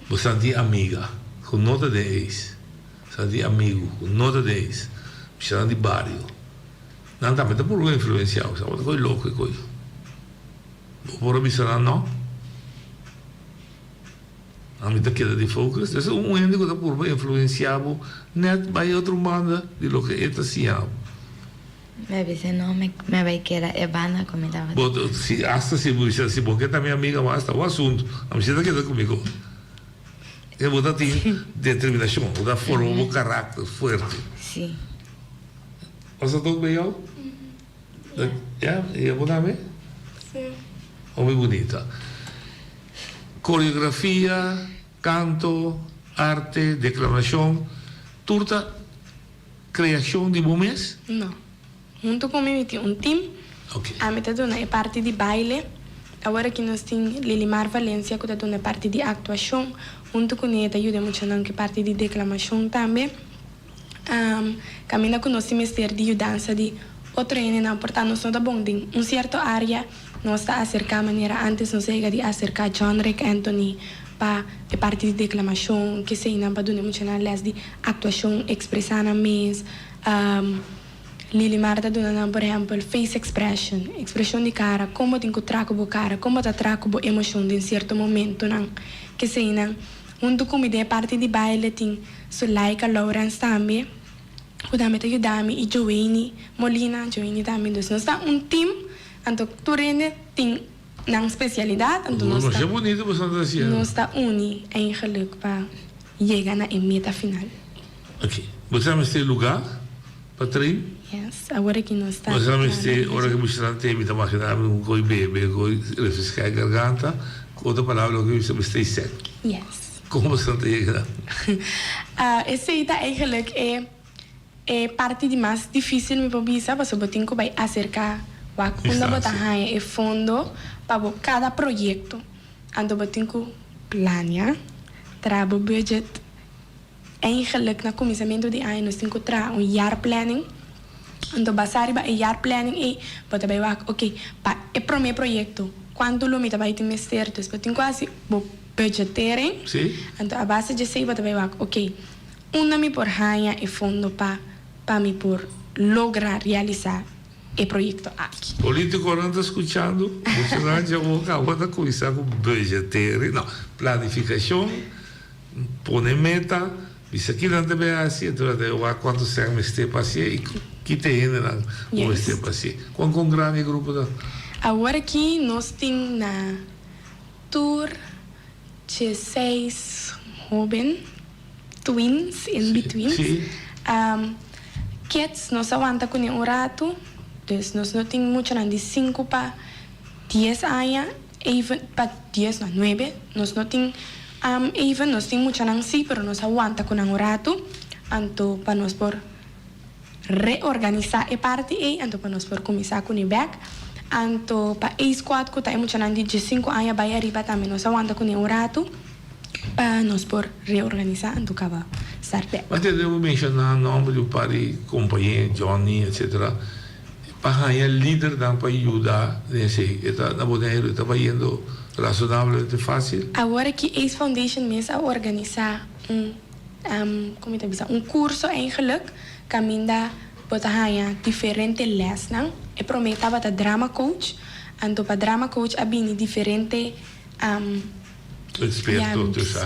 Você é amiga, com nota 10. Você é amigo, com nota 10. Você de barrio. Não tá, mas tá por influenciar. Você é coisa louca, coisa. Por observar, não? A mim tá queda de focus. Esse é ende que tá por influenciar, net vai outro banda de lo que é assim. Me dice, no, me va a quedar Evana como estaba. Se hasta se porque tá minha amiga, mas tá o assunto. A mim tá queda comigo. Eu vou dar determinação, vou dar forma, vou caráter forte. Sim. Você tá bem, ó? Eu vou dar bem? Sim. Muito bonita. Coreografia, canto, arte, declamação, turta, criação de momentos? Não. Junto com mim tem um time. Ok. A metade é parte de baile. Agora que nós temos Lilimar Valência, que é parte de atuação. Junto com ele, ajuda muito na parte de declamação também. Caminha com nós mestre de dança de outro ano, não, portanto, nós não está bom em uma certa área. Nós está acercar a maneira antes, nós chega de acercar John Rick Anthony para a parte de declamação, que se não para dar muito na les de atuação, expressar na mês. Lilimar está dando, por exemplo, face expressão de cara, como tem que trago a cara, como está trago a emoção em certo momento, não? Que se não, junto com a parte de baile tem Sulaika Lawrence também, que também está ajudando, e Joanie Molina, Joanie também, então nós está time, então tu rende tem uma especialidade, então nós está bonito, nós está uni em geluk para chegar na meta final. Ok, você vai ter lugar para treinar? Yes, agora que nós está. Você vai ter, hora que você está tendo, está imaginando um coi bebê, coi refrescar a garganta, outra palavra que você vai ter seco. Yes. Como você está chegando? Essa ideia eigenlijk é parte de mais difícil me pobisa, porque eu tenho que acercar quando botar é fundo para cada projeto. Então eu tenho que planear, trabalhar budget. Eigenlijk na começamento de ano nós temos que trabalhar year planning. Então basar ba year planning e botar bem ok, para o primeiro projeto, quando o meta vai ter mais certo, eu tenho quase budgetering. Sim. Então a base de sei botar bem ok, me por ganhar e fundo para me por lograr realizar o projeto aqui. Político não está escutando, você não já vou acabar de começar com budgetering, não, planificação, pôr meta. Isso aqui não deve ser assim, então eu quando se me esteja assim, que tem ainda não esteja assim. Quando um grande grupo da. Agora aqui nós temos na tour de 6 jovens, twins, in between. Sim. Kids nós aguanta com um rato, então nós não temos muito de 5 para 10 anos, even para 10 não 9, nós não temos even nós temos muito não sim, mas nós aguanta com um rato, então para nós por reorganizar a parte e então para nós por começar com o back. Então para a squad que está muito não de 5 anos vai arriba também nós aguanta com um rato para nós por reorganizar então acaba estar back. Mas eu devo mencionar o nome do pai, companheiro, Johnny, etc. Para ganhar líder para ajudar nesse, está na boneira, está indo razonavelmente fácil. Agora que Ace Foundation mesmo a organizar como te dizer, curso eigenlijk, caminda botar ganhar diferentes lessons, não? E prometava para drama coach, então para drama coach abini diferente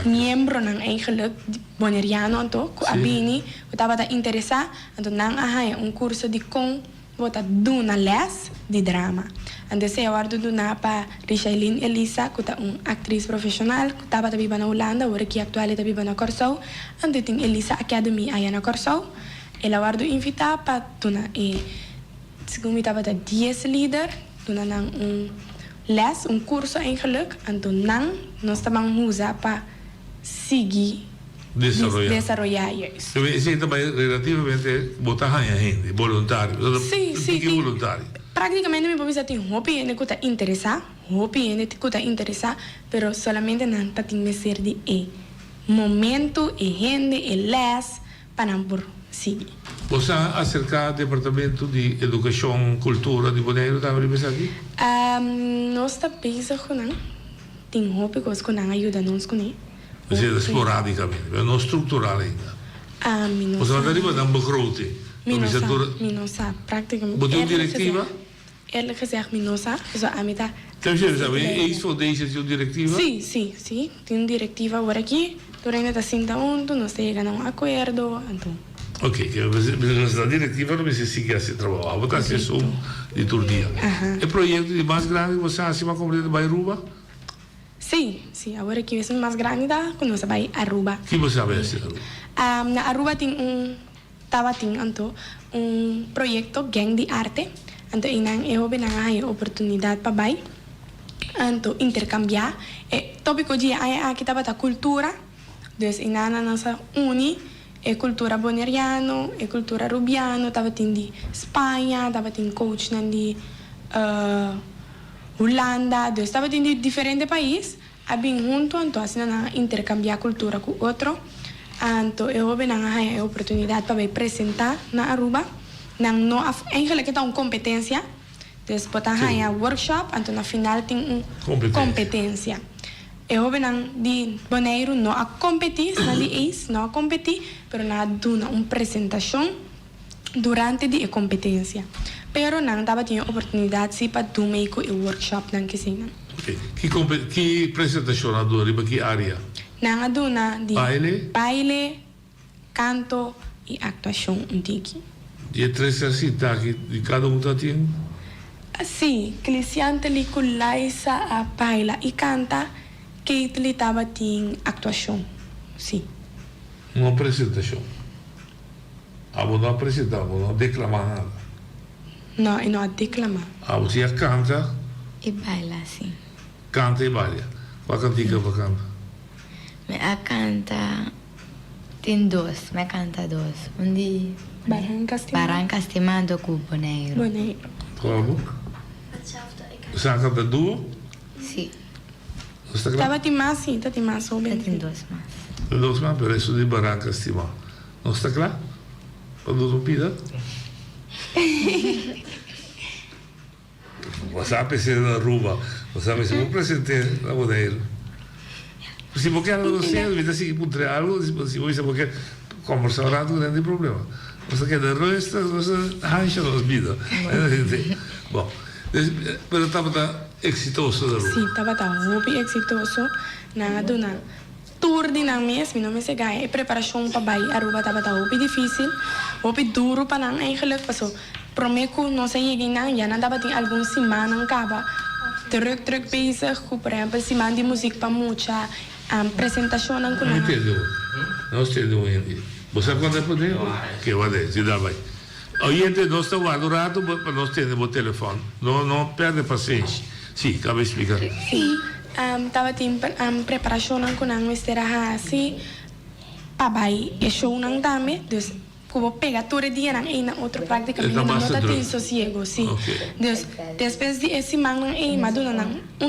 membro não eigenlijk boneriano então abini estava a interessar, então não há curso de com botar duna les de drama. Então se eu guardo duna para Richelin Elisa, que é uma atriz profissional, que estava também na Holanda, agora que atual também na Corsou, então tem Elisa Academy aí na Corsou. Ela guardo invitar para duna e segundo estava 10 líder, duna les, curso eigenlijk, então não nós estamos usar para seguir desarrollar isso. Isso também relativamente botar a gente, voluntário. Sim, sim. Voluntário. Praticamente me pode ter hobby que está interessado, pero solamente não para ter ser de momento, gente, les, panampur sigi. Você acerca do Departamento de Educação e Cultura de Bonaire, está aqui? Nós estamos pensando com tem roupa que os ajuda nos com ele. Você é esporadicamente, não estrutural ainda. Você vai arrivare da un begroting. Minosa, praticamente. Moet u een directiva? Eerlijk gezegd, Minosa, zo amita. Tem gente sabe, é isso deixa de directiva? Sim, tem directiva por aqui. Durante a cinta nós chegamos a um acordo, então. Ok, a diretiva não precisa seguir esse trabalho, vou estar só de turdia. É projeto de mais grande que você acima completo vai Aruba? Sim, agora que é mais grande da quando você vai Aruba. Que você sabe esse Aruba? Na Aruba tem projeto Gang de Arte, então eu tenho a oportunidade para vai, então intercambiar. Tópico de aqui estava a cultura, então nossa uni é cultura boneriano, é cultura rubiano, estava de Espanha, estava de coach de Holanda, então estava de diferentes países, a bem junto, então assim intercambiar cultura com outro. Então eu tenho a oportunidade para apresentar na Aruba. Não eigenlijk é uma competência. Depois tem um workshop, então na final tem uma competência. Eu venho de Bonaire não a competir, não a competir, mas na uma apresentação durante a competência. Pero não dava tinha oportunidade para do meio o workshop não que sim. Que apresentação na do riba que área? Não aduna de baile, canto e atuação antiga. E é três assim tá que de cada um tá tendo? Sim, Cristiante li kulaisa a baila e canta que ele estava em atuação. Sim. Uma apresentação. Não apresentar, não declamar nada. Não, e não declamar. Você canta? E baila, sim. Canta e baila. Qual cantiga para cantar? Me canta tem dois, me canta dois. Um de Barrancas Timado com Bonaire. Como? Você canta duo? Sim. Estava de mais, sim, está de mais ou menos. Tem dois mais. Tem dois mais, mas isso de Barrancas Timado. Não está claro? Quando não pida? Você apresenta na Aruba, você apresenta na Bonaire. Se você quer algo assim, você tem que encontrar algo, se você quer conversar algo, não tem problema. Você quer dar resto, você arranja as vidas. Bom, mas estava exitoso da Aruba. Sim, estava muito exitoso. Nada, tour de nang mês, não me sei a preparação para vai Aruba estava muito difícil, muito duro para nang eigenlijk, passou. Prometo não sei ainda, já não dava algumas semanas acaba. Terug bezig, por exemplo, semana de música para muita apresentação não Não entendeu? Não entendeu ainda. Você quando é poder? Que vai dar, se dá vai. Oyente, nós estamos guardando para nós termos o telefone. Não perde paciência. Sim, cabe explicar. Sim, estava em preparação com a mistério assim, para vai e show não também, então como pegar todo dia na outra praticamente não tem sossego, sim. Depois de esse semana maduna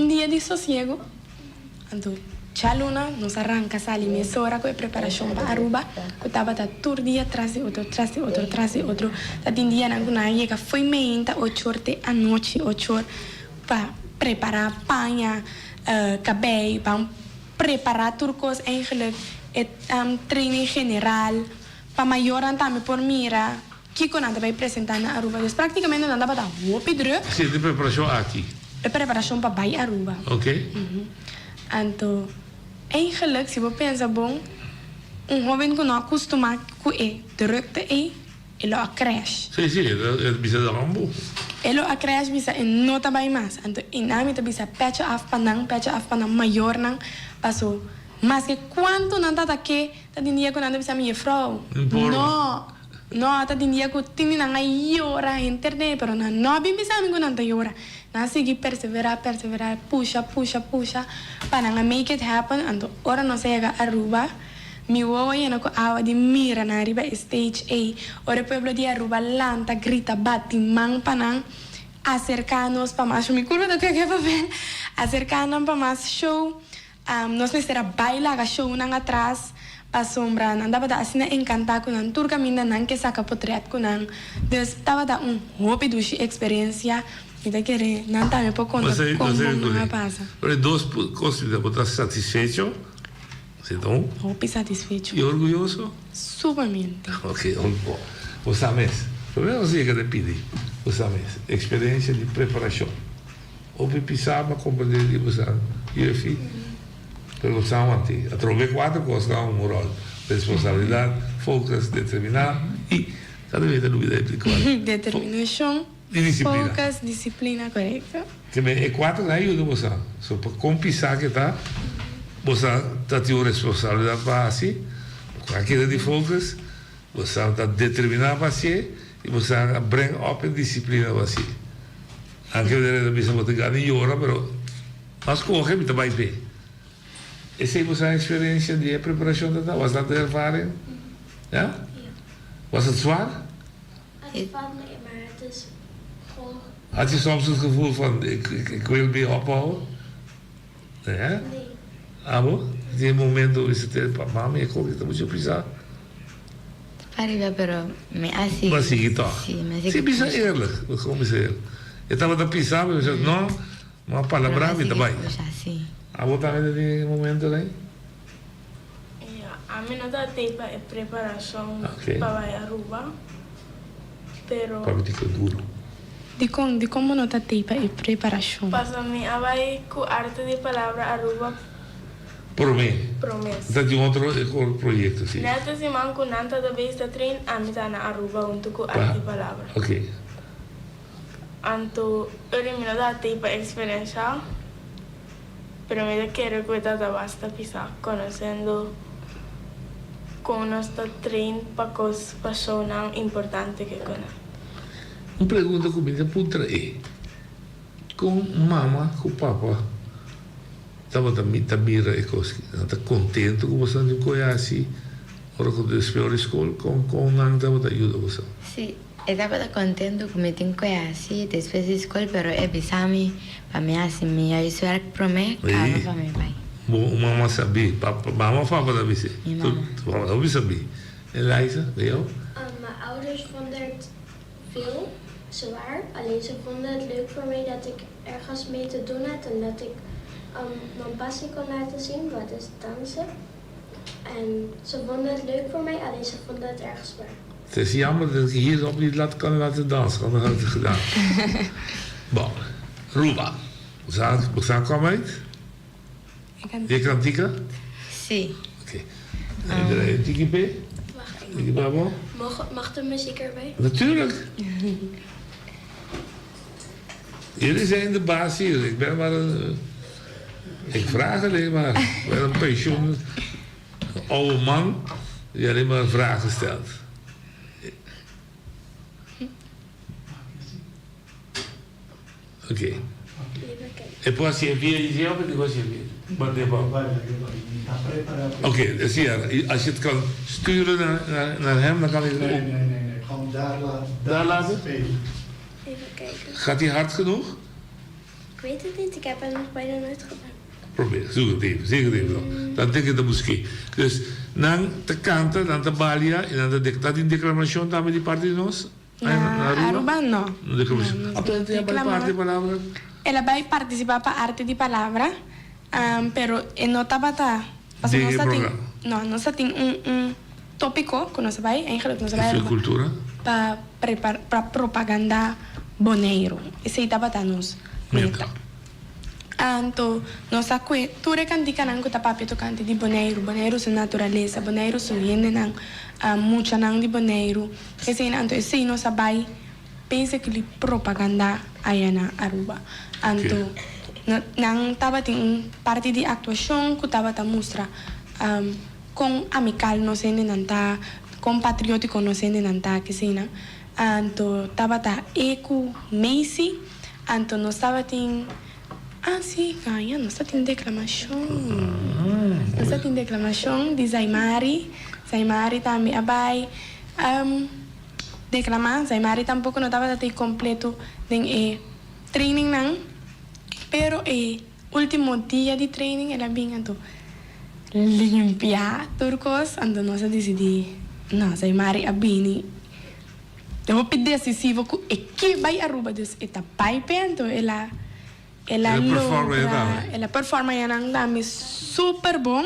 dia de sossego, então já luna nos arranca sali meia hora com a preparação para Aruba, que estava todo dia atrás de outro, tá dia na chega foi meia 8 horas à noite, 8 horas para preparar panha, cabelo, para preparar turcos eigenlijk training general. Para maior também por mira que quando vai apresentar na Aruba, então praticamente não dava dar muito druk. Sim, de preparação aqui. De preparação para vai Aruba. Ok. Então, eigenlijk se você pensa bom, jovem que não acostuma com drukte ele a crash. Sim, ele bisa dar um bom. Ele a crash bisa não tá bem mais. Então, inami tá bisa patch off panang maior nang passou. Mas que quanto não está aqui, tá de dia que não deve minha frau. Não, tá de dia que tem na hora internet, pero não bem bisa minha não tá hora. Na seguir perseverar, puxa, para não make it happen. Então, ora não se chega a Aruba, mi uovo yana ko awa di mira na riba stage A. Ora pueblo de Aruba lanta, grita, bate, mang panang, acercanos para mais, me curva do que papel, acercanos para mais show. Nós será baila a show nang atrás pa sombra nan dava da asina encanta kunan tur caminda nan que saca portrait kunan dus dava da hopi dushi experiência e da querer nan também por conta como não passa. Pero dos coisas de botar satisfecho, então. Hopi satisfecho. E orgulhoso? Supermente. Ok, o SAMES. Problema é que depende. O SAMES, experiência de preparação. Hopi pisava compreender de você, UFI. Pelo Samanti, a trover 4 coisas há moral, responsabilidade, focus, determinar e cada vez a dúvida é determinação, disciplina. Focus, disciplina, correto. Que é 4 que ajuda você. Só para compensar que você tem responsabilidade para si, com aquela de focus, você está determinado para si e você bring up a disciplina para si. Anche vedere che você ganhar em hora, mas corre muito bem bem. Essa é a experiência de preparação da was dat de ervaring? Ja? Was het zwaar? Het valt mee, maar het is gewoon... Had je soms het gevoel van, ik wil meer ophouden? Ja? Nee. Ah, bom? Die momento is het, mami, ik hoor dat moet je pisar. Arriba, pero me así. Mas sim, toch? Sim, bisa eerlijk. Gewoon bisa eerlijk. Je estava a pisar, mas eu disse, não, uma palavra, me também. A botar nesse momento aí? A mim não dá tempo para preparação para a Aruba, pero... Para que duro. De como não dá tempo para preparação? Para mim, vai com arte de palavra Aruba. Promessa. Está de outro projeto, sim. Nesta semana, com nanta da vez da treino, a mim está na Aruba, junto com arte de palavra. Ok. Então, eu não dá tempo para experiência. Pero me quiero que te basta pisar conociendo con nuestro tren para cosas personas importantes que conoce. Uma pergunta comigo putra é com mama, com papa, estava também mira e coisa, está contente com você não conhece, ora com a escola com não estava ajuda você. Sim. Estaba contento que me tengo así después de escuela, pero es bisami para mí así me ayudar para mí, claro para mi pai. Bom, mama sabia, mama fala para você. Tu sabia. Elisa, eu? Mijn ouders vonden het veel zwaar, alleen ze vonden het leuk voor mij dat ik ergens mee te doen had en dat ik mijn passie kon laten zien, wat is dansen. En ze vonden het leuk voor mij, alleen ze vonden het erg zwaar. Het is jammer dat je hier op niet kan laten dansen, want dan had het gedaan. Bom, Ruba, você kwam uit? Je kan tika? Sí. Oké. En tiki B? Tiki Babo? Mag de muziek erbij? Natuurlijk. Jullie zijn de baas hier. Ik ben maar een... Ik vraag alleen maar. Ik ben een pensioen, een oude man die alleen maar vragen stelt. Ok. E poi si avvia insieme di cosa si avvia? Oké, dus hier, als je het kan sturen naar hem, dan kan hij het ook. Nee. Ik ga hem daar laten. Spelen. Even kijken. Gaat hij hard genoeg? Ik weet het niet, ik heb het nog bijna nooit gedaan. Probeer, zoek het even, zeg het even dan. Dan denk ik dat misschien. Dus, dan te kanten, dan te balia, en dan dat in declamação também de parte de nós. Aruba no. Ela vai participar para arte de palavra, pero não estava nós tem tópico que nós vai, eigenlijk nós vai para propaganda boneiro. Esse estava nós. Então, nossa cultura cantica não que papi tocante de boneiro, boneiro sua natureza, boneiro sua gente não, muita não de boneiro. Esse então esse nossa vai pensa que propaganda aí na Aruba. Então, não tava tem parte de atuação que tava a mostrar com amical não sendo não tá, com patriótico não sendo não tá que sim não. Então, tava eco Macy, então nós tava tem sim, ganha, nós temos declamação. Nós temos declamação de Zaimari. Zaimari também abai declamar. Zaimari tampouco não estava até completo de training não. Pero último dia de training ela vinha então limpia turcos, ando nós decidi, não, sai mari abini. Devo pedir decisivo que aqui vai Aruba, dus eta pai pento, ela performa ya nang dami super bom.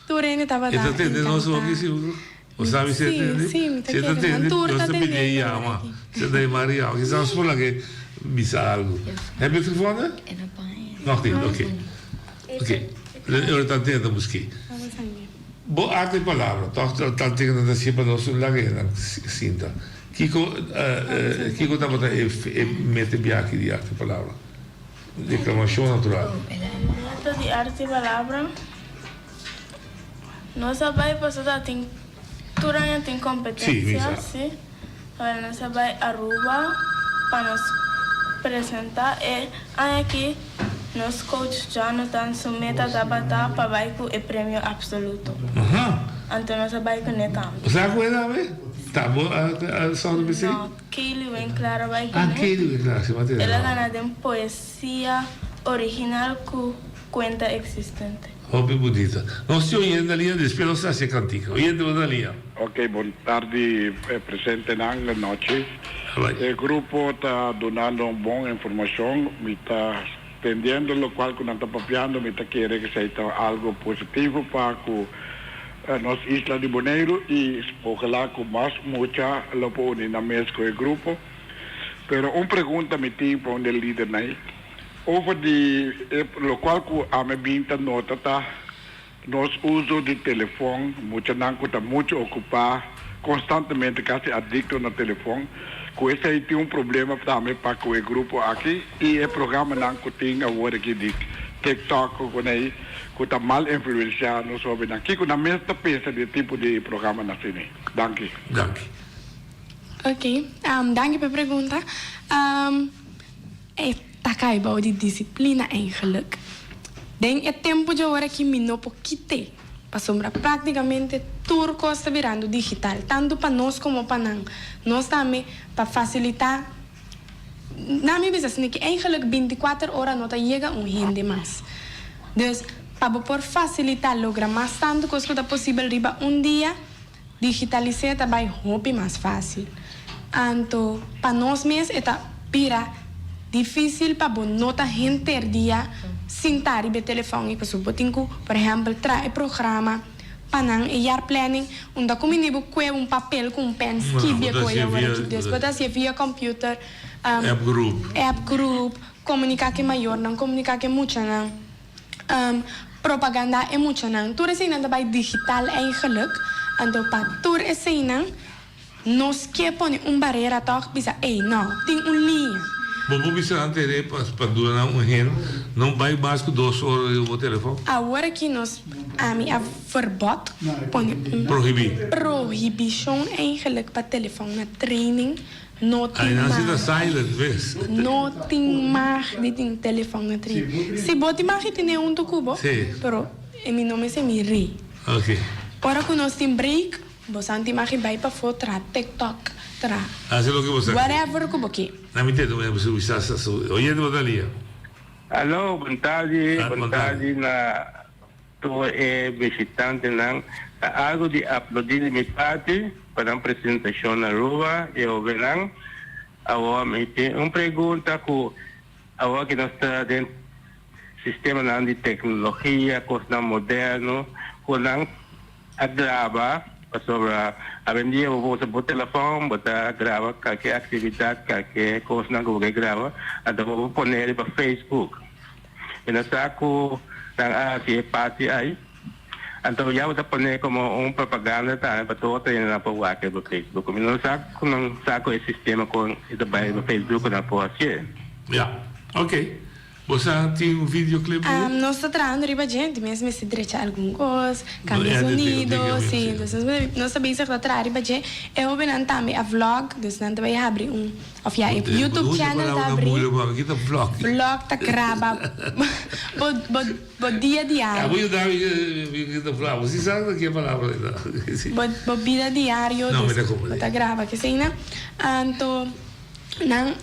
Turene tava dando. Você entende nosso aqui, sim? Você sabe se entende? Sim, você entende? Nós te pedi ama. Você dai Maria, que são só lá que bisa algo. Heb je telefone? Nog niet, oké. Oké. Eu estou tentando buscar. Boa arte palavra, toch? Tal tegen dat je para nós lá que não sinta. Kiko estava mete biaki de arte palavra. Declamação natural. Meta de arte e palavra. Nós sabemos passar tem turanya tem competência, sim. Agora nós sabemos Aruba para nos apresentar e aqui nos coach já não estão submeta da batalha para vai com o prêmio absoluto. Então nós sabemos que não tam. Você aguenta tá bom a só do BC? Não, Keili vem claro vai que. Keili vem claro, se mantém. Ela ganha de poesia original com conta existente. Hobby bonita. Non sto oyendo lì, spero sia cantica. Oyendo da lì. Ok, buon tardi, presente nella noche. Il gruppo sta donando una buona informazione, mi sta spendendo lo qual con sta papiando, mi sta chiedendo che sia algo positivo per la nostra isla di Bonaire e ojalá con más mucha lo pone na mesa con il gruppo. Pero una pregunta mi tipo del leader nai. Over lo qual a me binta nota ta nos uso de telefone, mucho nanco ta mucho ocupar constantemente casi adicto no telefone. Com esse aí tem problema também para o grupo aqui e o programa nanco tem agora aqui de TikTok com aí que tá mal influenciado sobre aqui com a mesma pensa de tipo de programa na cine. Danke. Danke. Ok, danke pela pergunta. Takaiba de disciplina eigenlijk. Den het tempo de hora que me no poquite. Para sombra praticamente turco está virando digital. Tanto para nós como para nós também para facilitar. Na minha visão, que eigenlijk 24 horas não chega gente mais. Dus, para por facilitar, logra mais tanto coisa que é possível riba dia, digitalizar também hobby mais fácil. Então, para nós mesmos, é pira difícil para nota gente dia sentar e telefone para subotinho, por exemplo, trazer programa para e planning, onde combinamos com papel com pen, escrevia coisa, depois via computer, app group, comunicar que maior, não comunicar que muito não, propaganda é muito não, tudo isso ainda vai digital eigenlijk, então para tudo isso ainda nós que põe barreira toch bisa, não, tem linha. Vou precisar ter para durar hen, não vai mais que 2 horas o telefone. Agora que nós a verbod põe prohibição eigenlijk para telefone na training, não tem mais. Silent vez. Não tem mais de telefone na training. Se bote mais que tem do cubo, pero meu nome é Miri. Ok. Ora que nós tem break, você não tem mais que vai para fora TikTok. Así lo que vos whatever como que. Na mitad do mesmo oyendo da linha. Alô, boa tarde na tu visitante não algo de uploadar de minha parte para uma apresentação na rua eu verão agora me tem uma pergunta que agora que nós está dentro sistema de tecnologia coisa moderno que não agrava sobre a vendia eu vou usar o telefone botar grava qualquer atividade qualquer coisa que eu grava então vou pôr para Facebook e nós saco na que parte aí então já vou pôr como propaganda tá para todo e na para o Facebook e nós saco esse sistema com o Facebook na porta ok. Você tem videoclipe? Nós estamos trabalhando com gente, mesmo se direito alguma coisa, câmera sonido, sim. Nós sabemos que trabalhando com gente. Eu vou também a vlog, então nós vamos abrir YouTube channel tá abrir. Vlog tá grava, dia diário. Eu vou dar vlog. Você sabe o que é a palavra? Vida diário. Não, me dá como. Tá grava que sim, né? Então, não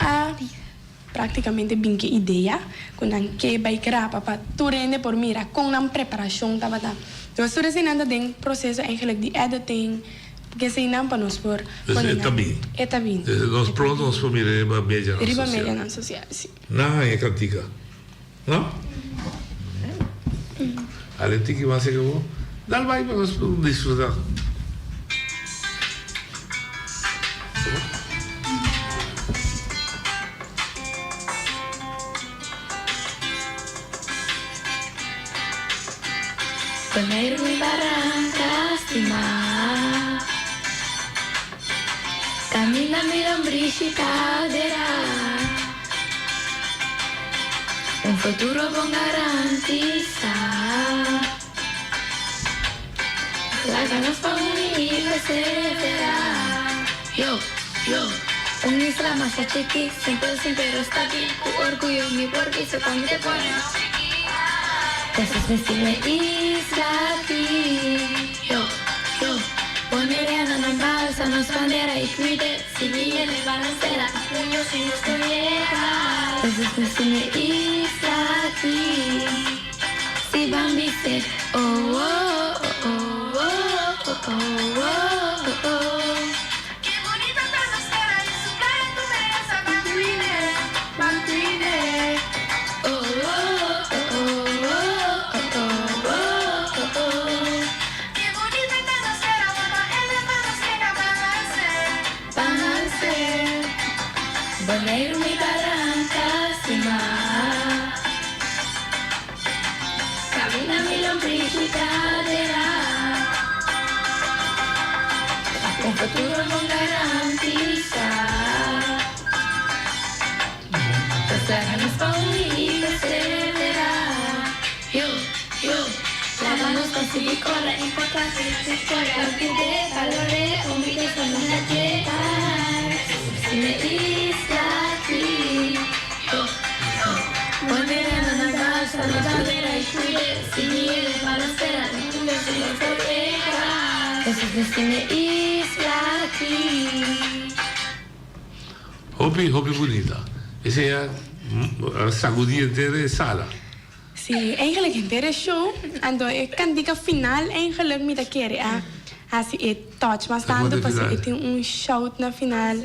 praticamente bem que ideia, com um que vai criar para tu rende por mira, com uma preparação tava tá. Então, estou ensinando den processo eigenlijk de editing, que se não para nós por. Está bem. Está bem. Nós pronto, nós vamos riba média na Riba social. média na social, sim. Não, é cantica. Não? Além de que você acabou, dá vai para nós desfrutar. Poner mi barranca estimar. Camina mi lombriz y cadera. Un futuro con garantizar. Las ganas para unir perseverar. Yo, un isla más chiqui, siempre está aquí. Tu orgullo, mi porquise cuando te pones. Entonces vestirme isla aquí. Yo, poneré a la balsa, nos bandera y cuide. Si viene balancera, puños y nos llega. Entonces vestirme isla aquí. Si van a ser, oh, oh, oh, oh, oh, oh, oh, oh, oh. Poner mi barranca estimar. Camina mi lombriz y cadera. Un futuro con garantizar. Las ganas para unir y perseverar. Yo, las manos pacífico, la importancia de escuela. Que te valore, humilde con una llegar. Si me isla aquí, volveré a la balsa, la bandera y cuide. Si viene para esperar, tú me se lo proteja. Entonces vestirme isla aquí. Hobby bonita. Esa é a sacudir inteira sala. Sí, eigenlijk een derde show. En dan kan die final eigenlijk met de keren. Als je het touch, maar staan er pas het een shout na final.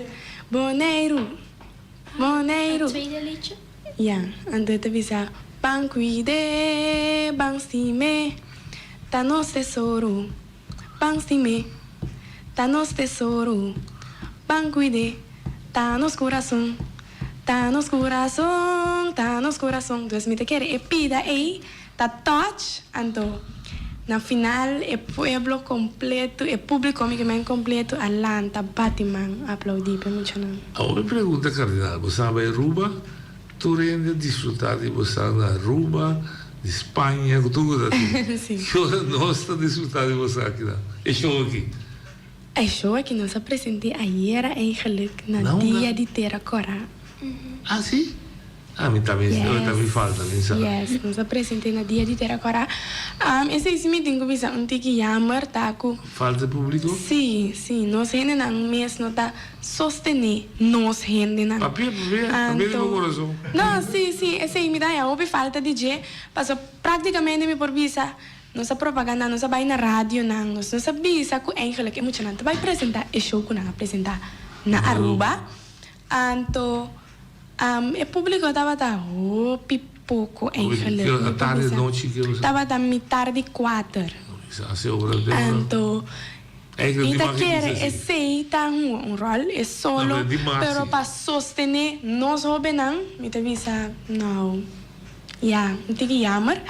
Boneiro. Tweede liedje? Ja, en dat is zeggen. Bang cuide, bang stime, tanos tesoro. Bang stime, tanos tesoro. Bang cuide, tanos corazón. Tanos corazón. Dus met de keren, e pida ta touch, en dan. Na final, o pueblo completo, o público completo, alanta, batiman, aplaudir para muito não. Uma pergunta, Cardinal, você vai em Aruba, tu rende desfrutar de você na Aruba, de Espanha, tudo assim. Sim. Que nós estamos desfrutar de você aqui, não? É show aqui. É show aqui, nós apresentei ayer eigenlijk na dia de Terracora. Ah, sim? Ah, me também falta, nem sabe. Yes, nós apresentei na dia de Terracora. Esse meeting que um tiki jammer, taco. Falta público? Sim, nós gente não mesmo não tá sostener nós gente não. Papel no coração. Não, sim, esse me dá houve falta de je, passou praticamente me por visa. Nossa propaganda, nossa vai na rádio não, nossa visa que eigenlijk é muito não. Vai apresentar o show que não apresentar na Aruba. Então o público estava pipoco eigenlijk. A tarde e noite que eu estava da tarde 4. Então ainda quer aceitar rol, é solo, pero para sostener nós não, me te visa não. Ja, não tem que chamar.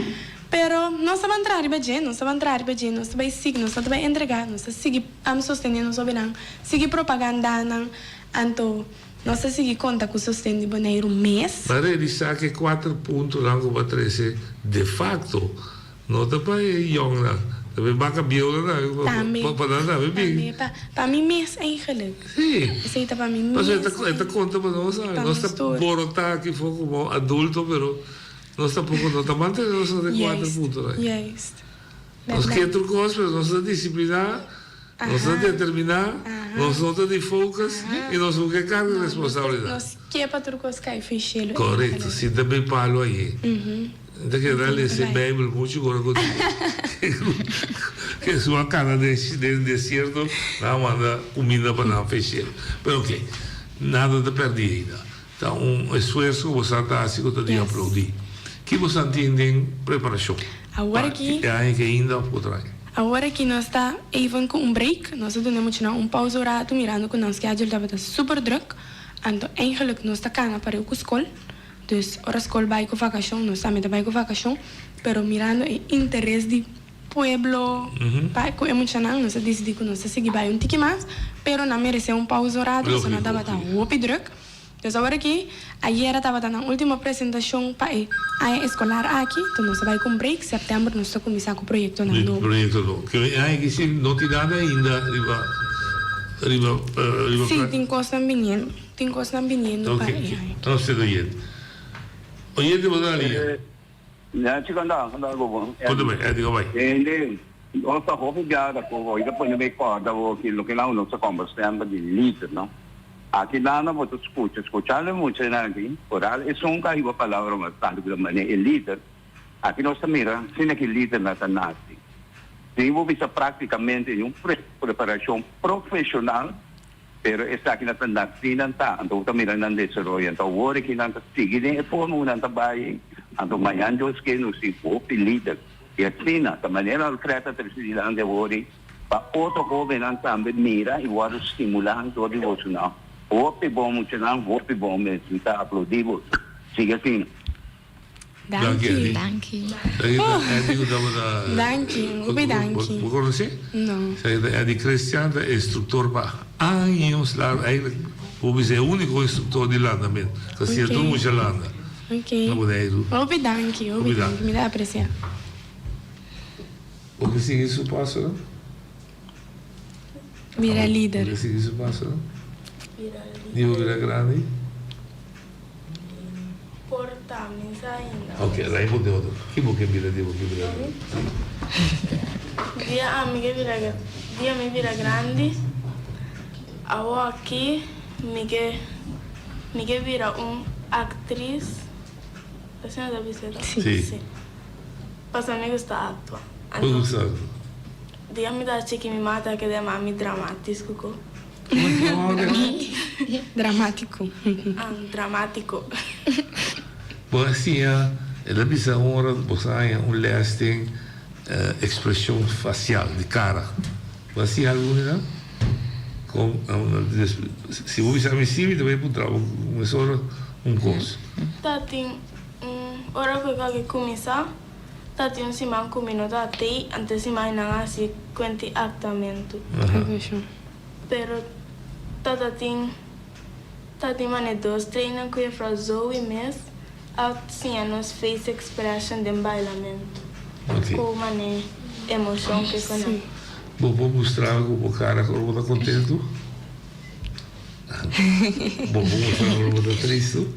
Pero nós vamos entrar em Beijing, nós vamos seguir, nós vamos entregar, nós vamos seguir sostener, nós vamos seguir propaganda, então nós vamos seguir conta com o sustento de Bonaire mês. Para realizar que 4 pontos lá com a 13, de facto, não dá para ir young lá. Também baka biola lá, para mim mês eigenlijk. Sim. Aceita para mim mês. Mas esta conta para nós, nós estamos borotar aqui como adulto, pero nós estamos pouco, nós estamos mantendo nós de 4 pontos lá. Yes. Nós queremos coisas, nós estamos disciplinados, Nós vamos determinar, nós vamos ter focus e nós vamos ter carga de responsabilidade. Nós que é para turcos que fechelo. Correto, se também palo aí. Daqui a ler esse Bíblia muito agora que sua cara de deserto não manda comida para não fechar. Mas ok, nada de perder ainda. Então, esforço que você está assim que eu aplaudi. Que você entende em preparação? Agora que ainda por trás. Agora que nós está even com break, nós temos pausa rato mirando que nós que a gente estava super druk. Então, eigenlijk nós está cana para o escola. Dus, ora escola vai com vacação, nós também vai com vacação, pero mirando o interesse de pueblo, vai com emocional, nós decidimos que nós seguir vai tique mais, pero não merece pausa rato, nós não estava tão druk. Dus agora que ayer estava na última apresentação para a escolar aqui, então nós vai com break, setembro nós estamos começar com o projeto novo. Projeto novo. Que aí que se não te dá ainda riba. Sim, tem coisas vindo para aí. Não sei do jeito. Oye, te vou dar ali. Já te andar go bom. Tudo bem, diga vai. Ele nós está convidado para o que põe me corda o que lá nós conversamos de líder, não? Aqui lá não vou escutar muito aqui, por aí é um carro palavra mas tanto que é líder. Aqui nós também sem aquele líder na tanasi. Desenvolve-se praticamente em preparação profissional, pero essa aqui na tanasi não está, então também não desenvolve, então o que não está seguindo é por não está bem, então amanhã nós que nos envolve líder. E assim, da maneira concreta, precisamos de hoje, para outro governo também mira e vai estimular todo o emocional. Vote bom, emocional, vote bom mesmo, está aplaudido. Siga assim. Danke. Danke. Vous connaissez? Non. É de Cristiano, é instrutor para anos lá, ele é o único instrutor de landamento, que se todo mundo já landa. Ok. Danke, me dá a apreciar. O que sigue isso passa, não? Vira líder. O que sigue isso passa, não? Digo vira grande. Porta-me ainda. Ok, lá eu vou outro. Que bom que vira, digo que vira. Dia me vira grande. Agora aqui me vira atriz. A senhora da bicicleta? Sim. Passa me gusta atua. Como sabe? Dia me dá que me mata que é mami dramático. Dramático. Dramático. Bom, assim, ela precisa um lasting expressão facial, de cara. Assim, alguma se você sabe sim, também pode um curso. Tá, tem hora que começar, tá, tem semana com minutos até, antes de mais não assim, quanto actamento. Pero tem mané 2 treinos que eu faço Zoe mesmo, assim a nos face expression de bailamento. Com mané emoção que com vou mostrar o cara que eu estou contente. Vou mostrar que eu estou triste.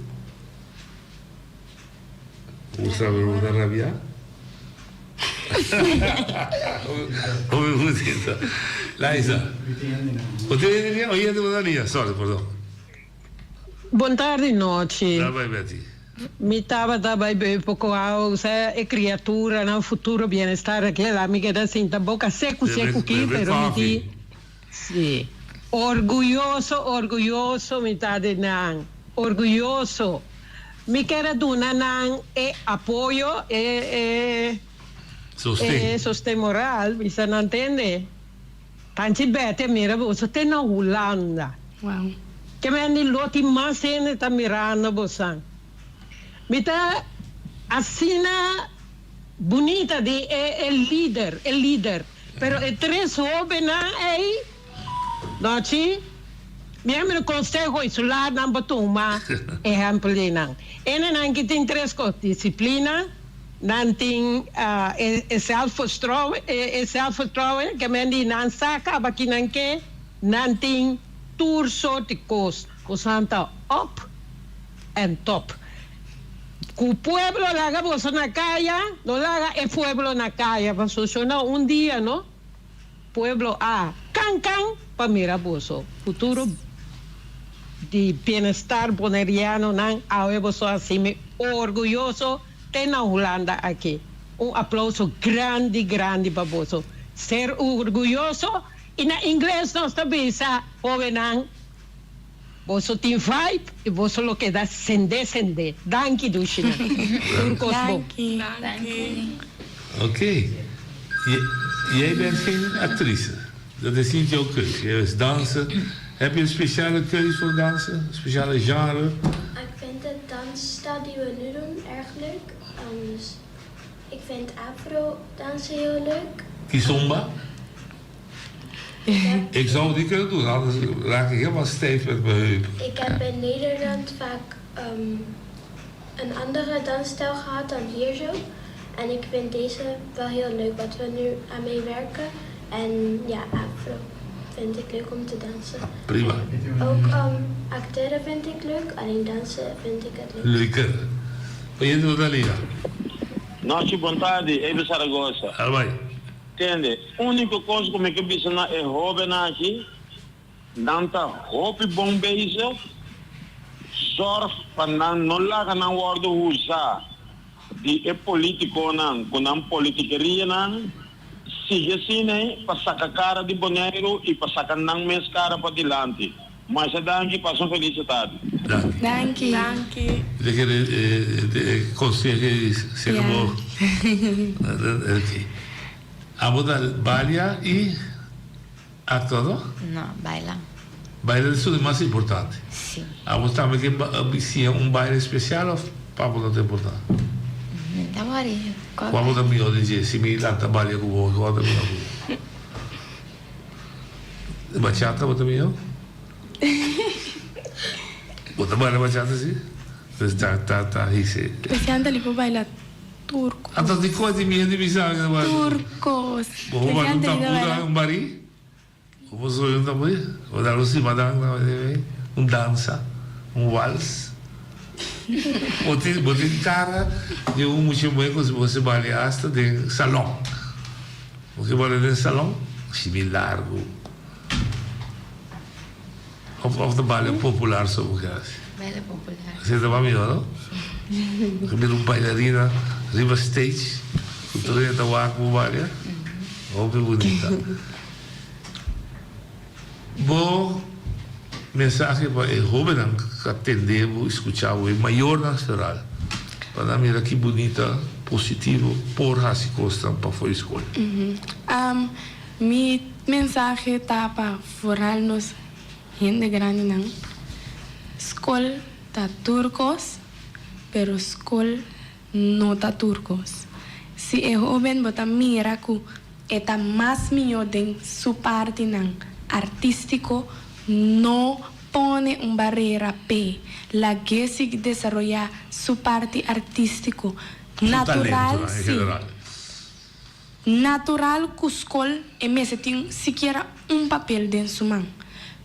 Vou mostrar que eu estou rabiado. Laisa, oye, Dania, sorry, perdão. Boa tarde, noite. Tá bem, Betty. Mi estava bem pouco é criatura no futuro bem-estar aqui lá me queda assim tá boca seco aqui, pero me di sim orgulhoso me tá de nan orgulhoso me queda dona nan e apoio sostén moral, você não entende? Tanti bete mira você tem na Holanda. Wow. Que me andi loti mais cena tá mirando você. Mita assina bonita de el líder, pero el tres jóvenes aí, noche, me consejo isolar na batuma, exemplo não. Não que tem 3 coisas, disciplina, não tem self-control, que me andi não saca, aqui não que, não tem turso de coisa, você está up and top. O pueblo laga você na calle, não laga é pueblo na calle, vai funcionar dia, não? Pueblo a cancan para mira boso. Futuro de bienestar boneriano nan boso assim me orgulhoso tem na Holanda aqui. Aplauso grande para boso. Ser orgulhoso e na inglês nós também sa jovenan. Boso team vibe e boso lo que dá sende. Danke dushina. Danke. Oké. Jij bent geen actrice. Dat is niet jouw keuze. Jij is dansen. Heb je een speciale keuze voor dansen? Een speciale genre? Ik vind de dansstijl die we nu doen erg leuk. Dus ik vind afro-dansen heel leuk. Kizomba? Ik zou die kunnen doen, anders raak ik helemaal stijf met mijn heup. Ik heb in Nederland vaak een andere dansstijl gehad dan hier zo. En ik vind deze wel heel leuk, wat we nu aan mee werken. En ja, afro vind ik leuk om te dansen. Prima. Ook acteren vind ik leuk, alleen dansen vind ik het leuk. Leuker. Oyente Rodalia. Noite, boa tarde, Ebe Saragossa. Alvai. Entende? Única coisa como é que bisa na é jovem aqui, danta hopi bom bezig, zorg van não laga na woorden usa, die é político nan, kunam politikeria nan, sigue assim, passar a cara de boneiro e passar a não mes cara para dilante. Mas é danke, passam felicidade. Danke. Lekker consegue ser como. Ok. Aboda baila e actor, não? No, baila. Baila é tudo mais importante. Sim. Aboda também que se é baile especial ou papo não é importante. Da Maria. Qual da minha dizer se me lá trabalha com o qual da minha. Bachata você também? Você baila bachata sim? Tá isso. Você anda ali para bailar turco. Então de coisa de minha divisão, Turcos. Vou fazer um bari. Vou fazer um também. Vou dar um dança, vals. Botei cara de muito bem quando você baleasta de salão. Porque bale de salão, similar. Of de bale popular zo elkaar. Baile popular. Você tá melhor, não? Primeiro bailarina, riba stage, cultura da waco baile. Óbvio bonita. Bom mensagem para o jovem que atendemos, escutamos, é maior nacional. Para mim aqui bonita, positivo, por as costas para foi escola. Mi mensagem tá para forar-nos gente grande não. Escola tá turcos, pero escola não tá turcos. Se é jovem bota mira que está mais melhor de sua parte não artístico, não põe uma barreira p la que se desenvolver sua parte artístico natural sim. Natural que a escola é mesmo tem sequer papel dentro de sua mão,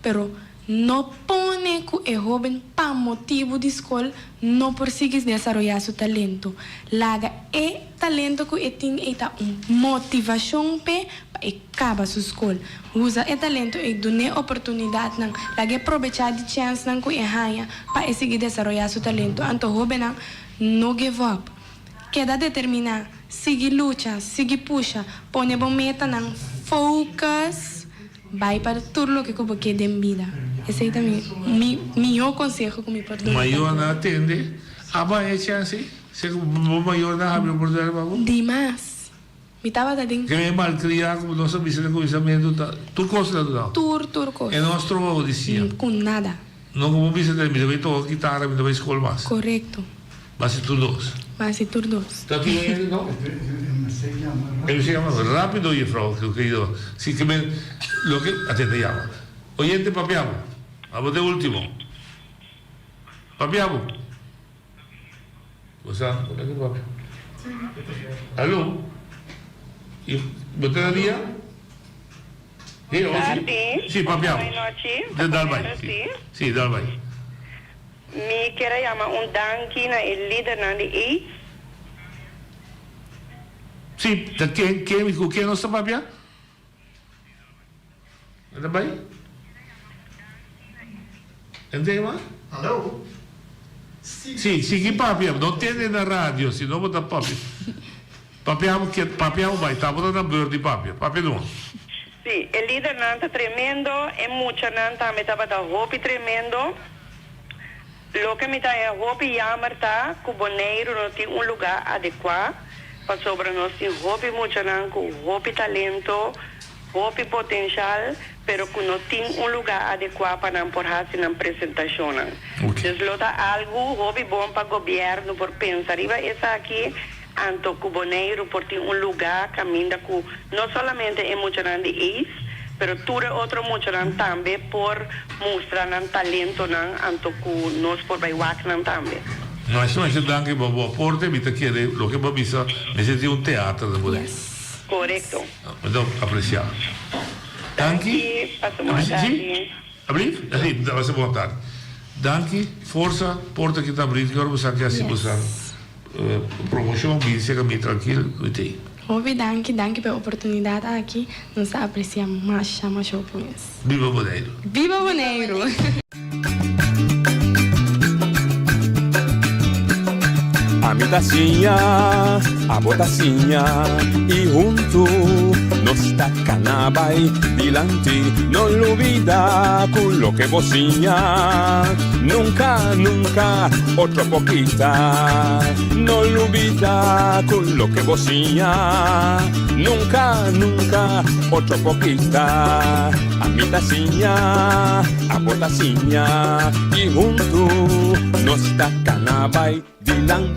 pero não põe que é jovem para motivo de escola não consegue desenvolver seu talento. Laga é talento que tem motivação para acabar sua escola. Usa é talento e dá oportunidade não. Laga aproveitar de chance não que é raia para conseguir desenvolver seu talento. Então jovem não give up. Queda determinar, seguir luta, seguir puxa, põe bom meta não, focus, vai para tudo o que você quer em vida. Esse é também meu conselho que me perdão. Maior na atende, vai é chance, se o maior na abre oportunidade para você. Demais. Me estava dando. Que é mal criado como nosso bisneto conhecimento tu costa do turco. É nosso odisseia. Com nada. Não como bisneto me deve tocar guitarra, me deve escola mais. Correto. Mas se tu dois. Está aqui ele não? Ele se llama rápido y frau, querido. Sí que me lo que atende llama. Oyente papiamo. Vamos de último. Papiamo. O sea, ¿por qué papi? ¿Aló? ¿Y usted la día? Sí, papiamo. De Dalbay. Sí, Dalbay. Mi quero chamar danke na líder na de Sì, quem não está papia? Ano ba? Hindi ma? Hello? Sì, sige papi, non tieni na radio, se no da papi. Papi vai, tamo na bird di papi. Papi no. Sì, il leader nanta tremendo e mucha nanta mi tava da hopi tremendo. Lo che mi tava hopi yamarta, cuboneiro non ti un lugar adequado, para sobre nós tem hopi mucha nanco, hopi talento, hopi potencial, pero que não tem lugar adequado para não porrar na apresentação. Deslota algo, hopi bom para governo, por pensar, essa aqui, anto cuboneiro, por ter lugar, caminha com, não somente é muito grande isso, pero tudo outro muito grande também, por mostrar um talento, anto que nós por baiwak também. Mas não é danke boa porte, me tá querendo, lo que babisa, me senti un teatro da poder. Correcto. Então, apreciar. Danke. Sì? Abrief? Sì, dava se buona tarde. Danke, forza, porta che tá abrindo, agora você quer se usar promoção, me dice que me tranquilo, me tem. Houve danke pela oportunidade aqui, nós apreciamos mais, chama show por isso. Viva Boneiro. Viva Boneiro! A mi tacinha, a botacinha e junto nos tacanabay dilante, no lo olvida con lo que vocinha. Nunca, nunca, otro poquita, no lo olvida con lo que vocinha. Nunca, nunca, otro poquita. A mi tacinha, a botacinha y junto nos tacanabay dilante.